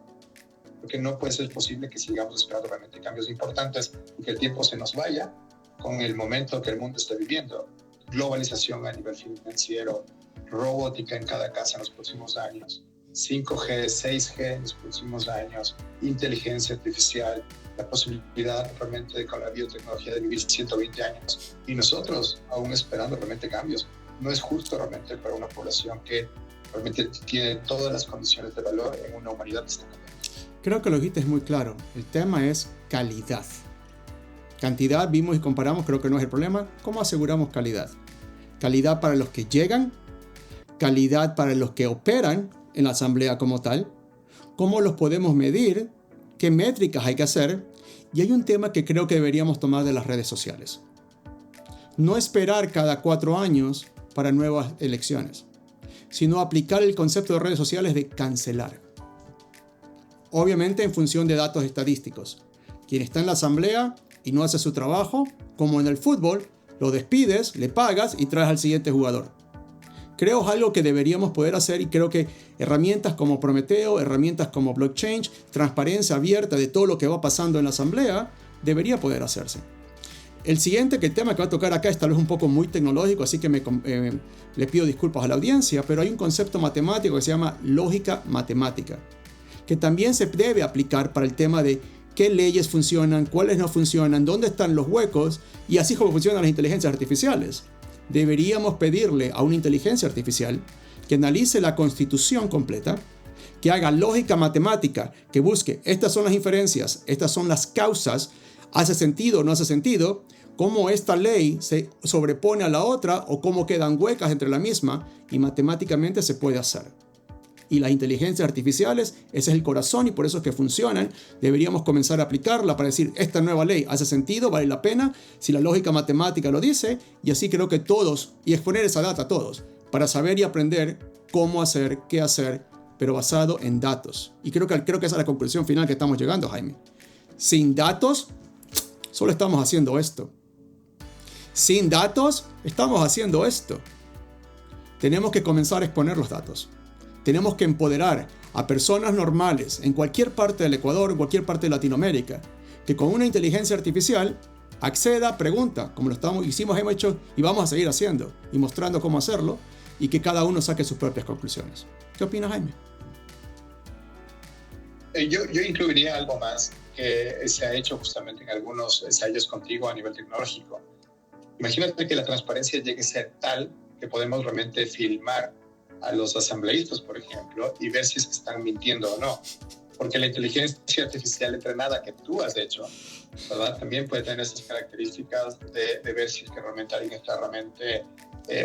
porque no puede ser posible que sigamos esperando realmente cambios importantes y que el tiempo se nos vaya con el momento que el mundo está viviendo. Globalización a nivel financiero, robótica en cada casa en los próximos años, 5G, 6G en los próximos años, inteligencia artificial, la posibilidad realmente de con la biotecnología de vivir 120 años, y nosotros aún esperando realmente cambios. No es justo realmente para una población que realmente tiene todas las condiciones de valor en una humanidad que está cambiando. Creo que lo dijiste es muy claro. El tema es calidad. Cantidad, vimos y comparamos, creo que no es el problema. ¿Cómo aseguramos calidad? Calidad para los que llegan, calidad para los que operan en la asamblea como tal, cómo los podemos medir, qué métricas hay que hacer, y hay un tema que creo que deberíamos tomar de las redes sociales. No esperar cada 4 años para nuevas elecciones, sino aplicar el concepto de redes sociales de cancelar. Obviamente en función de datos estadísticos. Quien está en la asamblea y no hace su trabajo, como en el fútbol, lo despides, le pagas y traes al siguiente jugador. Creo es algo que deberíamos poder hacer, y creo que herramientas como Prometeo, herramientas como blockchain, transparencia abierta de todo lo que va pasando en la asamblea, debería poder hacerse. El siguiente tema que va a tocar acá es tal vez un poco muy tecnológico, así que le pido disculpas a la audiencia, pero hay un concepto matemático que se llama lógica matemática, que también se debe aplicar para el tema de qué leyes funcionan, cuáles no funcionan, dónde están los huecos, y así como funcionan las inteligencias artificiales. Deberíamos pedirle a una inteligencia artificial que analice la constitución completa, que haga lógica matemática, que busque estas son las inferencias, estas son las causas, hace sentido o no hace sentido, cómo esta ley se sobrepone a la otra o cómo quedan huecas entre la misma, y matemáticamente se puede hacer. Y las inteligencias artificiales, ese es el corazón, y por eso es que funcionan. Deberíamos comenzar a aplicarla para decir, esta nueva ley hace sentido, vale la pena, si la lógica matemática lo dice, y así creo que todos, y exponer esa data a todos, para saber y aprender cómo hacer, qué hacer, pero basado en datos. Y creo que esa es la conclusión final que estamos llegando, Jaime. Sin datos, solo estamos haciendo esto. Sin datos, estamos haciendo esto. Tenemos que comenzar a exponer los datos. Tenemos que empoderar a personas normales en cualquier parte del Ecuador, en cualquier parte de Latinoamérica, que con una inteligencia artificial acceda, pregunta, como hemos hecho y vamos a seguir haciendo, y mostrando cómo hacerlo, y que cada uno saque sus propias conclusiones. ¿Qué opinas, Jaime? Yo incluiría algo más que se ha hecho justamente en algunos ensayos contigo a nivel tecnológico. Imagínate que la transparencia llegue a ser tal que podemos realmente filmar a los asambleístas, por ejemplo, y ver si es que están mintiendo o no. Porque la inteligencia artificial entrenada que tú has hecho, ¿verdad? También puede tener esas características de ver si es que realmente alguien está realmente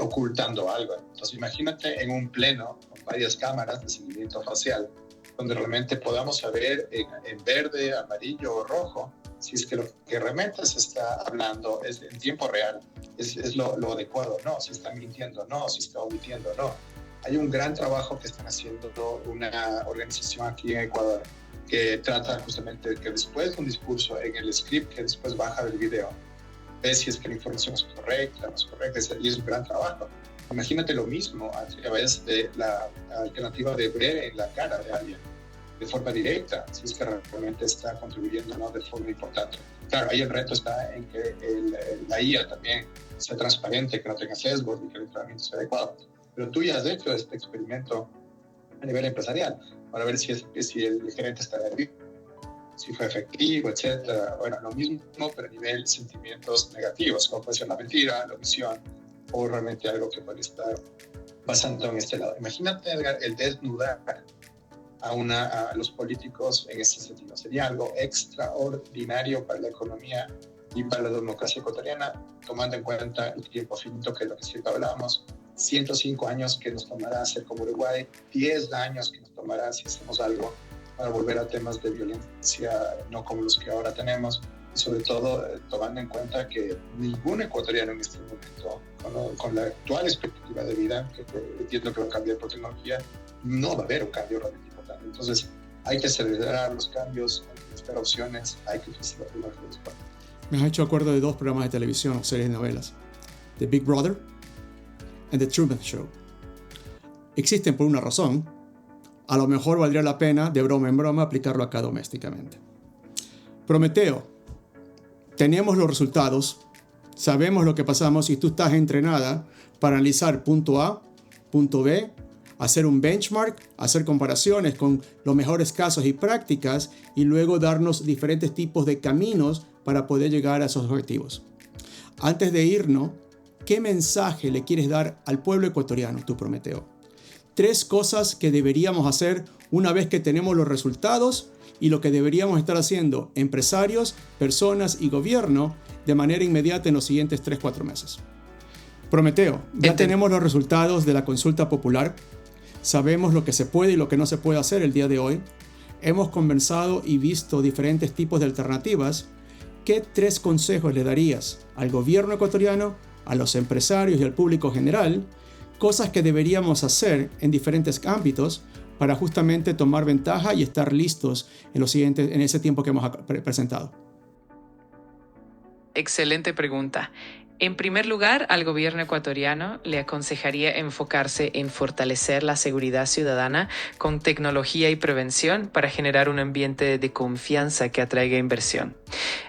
ocultando algo. Entonces imagínate en un pleno con varias cámaras de seguimiento facial, donde realmente podamos saber en verde, amarillo o rojo si es que lo que realmente se está hablando es en tiempo real, es lo adecuado, no, si está mintiendo, no, si está omitiendo, no. Hay un gran trabajo que están haciendo una organización aquí en Ecuador que trata justamente que después de un discurso en el script que después baja del video, ve si es que la información es correcta, no es correcta, y es un gran trabajo. Imagínate lo mismo a través de la alternativa de ver en la cara de alguien de forma directa, si es que realmente está contribuyendo, ¿no?, de forma importante. Claro, ahí el reto está en que la IA también sea transparente, que no tenga sesgos y que el entrenamiento sea adecuado. Pero tú ya has hecho este experimento a nivel empresarial para ver si el gerente está nervioso, si fue efectivo, etcétera. Bueno, lo mismo, pero a nivel sentimientos negativos, como puede ser la mentira, la omisión, o realmente algo que puede estar pasando en este lado. Imagínate, Edgar, el desnudar a los políticos en este sentido. Sería algo extraordinario para la economía y para la democracia ecuatoriana, tomando en cuenta el tiempo finito que es lo que siempre hablábamos, 105 años que nos tomará ser como Uruguay, 10 años que nos tomará si hacemos algo para volver a temas de violencia no como los que ahora tenemos, y sobre todo tomando en cuenta que ningún ecuatoriano en este momento, con la actual expectativa de vida, que entiendo que va a cambiar por tecnología, no va a haber un cambio realmente importante. Entonces hay que acelerar los cambios, hay que buscar opciones, hay que utilizar la tecnología de espacio. Me has hecho acuerdo de dos programas de televisión o series de novelas, The Big Brother and The Truman Show. Existen por una razón. A lo mejor valdría la pena, de broma en broma, aplicarlo acá domésticamente. Prometeo, tenemos los resultados, sabemos lo que pasamos y tú estás entrenada para analizar punto A, punto B, hacer un benchmark, hacer comparaciones con los mejores casos y prácticas y luego darnos diferentes tipos de caminos para poder llegar a esos objetivos. Antes de irnos, ¿qué mensaje le quieres dar al pueblo ecuatoriano, tú, Prometeo? 3 cosas que deberíamos hacer una vez que tenemos los resultados y lo que deberíamos estar haciendo empresarios, personas y gobierno de manera inmediata en los siguientes 3-4 meses. Prometeo, ya tenemos los resultados de la consulta popular. Sabemos lo que se puede y lo que no se puede hacer el día de hoy. Hemos conversado y visto diferentes tipos de alternativas. ¿Qué 3 consejos le darías al gobierno ecuatoriano, a los empresarios y al público general? Cosas que deberíamos hacer en diferentes ámbitos para justamente tomar ventaja y estar listos en ese tiempo que hemos presentado. Excelente pregunta. En primer lugar, al gobierno ecuatoriano le aconsejaría enfocarse en fortalecer la seguridad ciudadana con tecnología y prevención para generar un ambiente de confianza que atraiga inversión.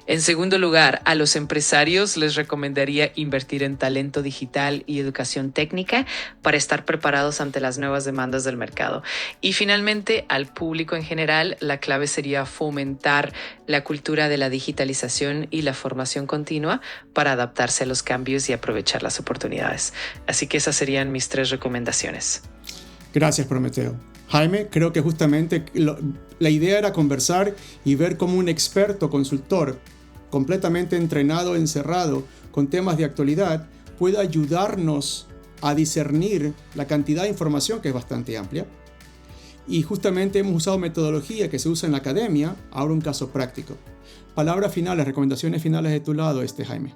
En segundo lugar, a los empresarios les recomendaría invertir en talento digital y educación técnica para estar preparados ante las nuevas demandas del mercado. Y finalmente, al público en general, la clave sería fomentar la cultura de la digitalización y la formación continua para adaptarse a los cambios y aprovechar las oportunidades. Así que esas serían mis 3 recomendaciones. Gracias, Prometeo. Jaime, creo que justamente la idea era conversar y ver cómo un experto consultor completamente entrenado, encerrado con temas de actualidad puede ayudarnos a discernir la cantidad de información que es bastante amplia. Y justamente hemos usado metodología que se usa en la academia, ahora un caso práctico. Palabras finales, recomendaciones finales de tu lado, Jaime.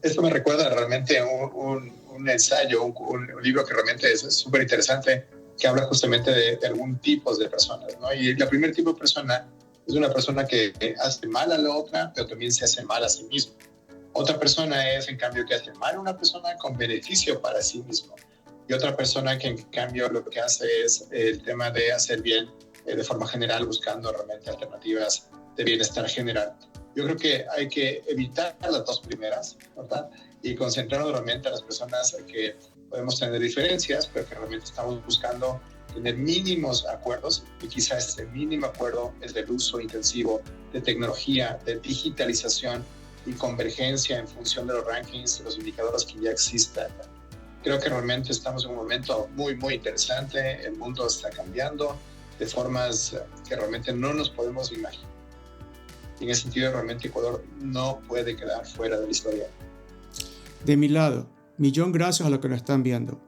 Esto me recuerda realmente un ensayo, un libro que realmente es súper interesante que habla justamente de algún tipo de personas, ¿no? Y el primer tipo de persona es una persona que hace mal a la otra, pero también se hace mal a sí mismo. Otra persona es, en cambio, que hace mal a una persona con beneficio para sí mismo. Y otra persona que, en cambio, lo que hace es el tema de hacer bien de forma general, buscando realmente alternativas de bienestar general. Yo creo que hay que evitar las dos primeras, ¿verdad? Y concentrarnos realmente en las personas que podemos tener diferencias, pero que realmente estamos buscando tener mínimos acuerdos, y quizás este mínimo acuerdo es del uso intensivo de tecnología, de digitalización y convergencia en función de los rankings, de los indicadores que ya existan. Creo que realmente estamos en un momento muy, muy interesante. El mundo está cambiando de formas que realmente no nos podemos imaginar. En ese sentido, realmente Ecuador no puede quedar fuera de la historia. De mi lado, millón gracias a los que nos están viendo.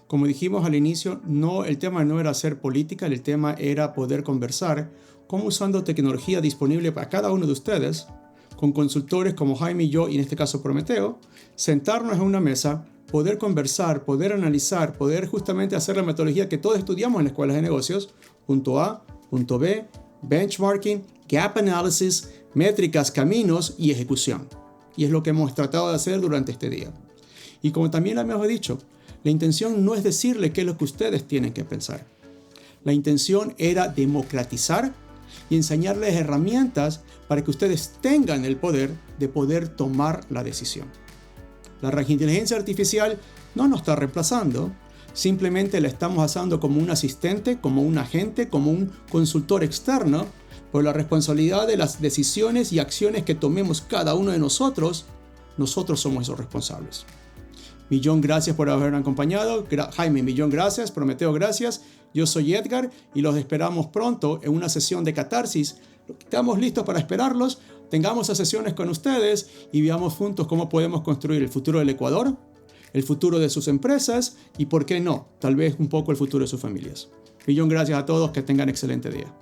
Como dijimos al inicio, el tema no era hacer política, el tema era poder conversar, cómo usando tecnología disponible para cada uno de ustedes, con consultores como Jaime y yo, y en este caso Prometeo, sentarnos en una mesa, poder conversar, poder analizar, poder justamente hacer la metodología que todos estudiamos en las escuelas de negocios, punto A, punto B, benchmarking, gap analysis, métricas, caminos y ejecución. Y es lo que hemos tratado de hacer durante este día. Y como también lo hemos dicho, la intención no es decirle qué es lo que ustedes tienen que pensar. La intención era democratizar y enseñarles herramientas para que ustedes tengan el poder de poder tomar la decisión. La inteligencia artificial no nos está reemplazando, simplemente la estamos usando como un asistente, como un agente, como un consultor externo, por la responsabilidad de las decisiones y acciones que tomemos cada uno de nosotros somos esos responsables. Millón gracias por haberme acompañado. Jaime, millón gracias. Prometeo, gracias. Yo soy Edgar y los esperamos pronto en una sesión de catarsis. Estamos listos para esperarlos. Tengamos esas sesiones con ustedes y veamos juntos cómo podemos construir el futuro del Ecuador, el futuro de sus empresas y, por qué no, tal vez un poco el futuro de sus familias. Millón gracias a todos. Que tengan excelente día.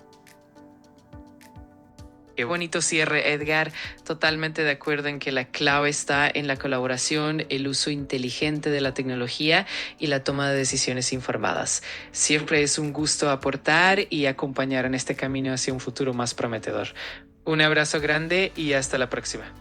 Qué bonito cierre, Edgar. Totalmente de acuerdo en que la clave está en la colaboración, el uso inteligente de la tecnología y la toma de decisiones informadas. Siempre es un gusto aportar y acompañar en este camino hacia un futuro más prometedor. Un abrazo grande y hasta la próxima.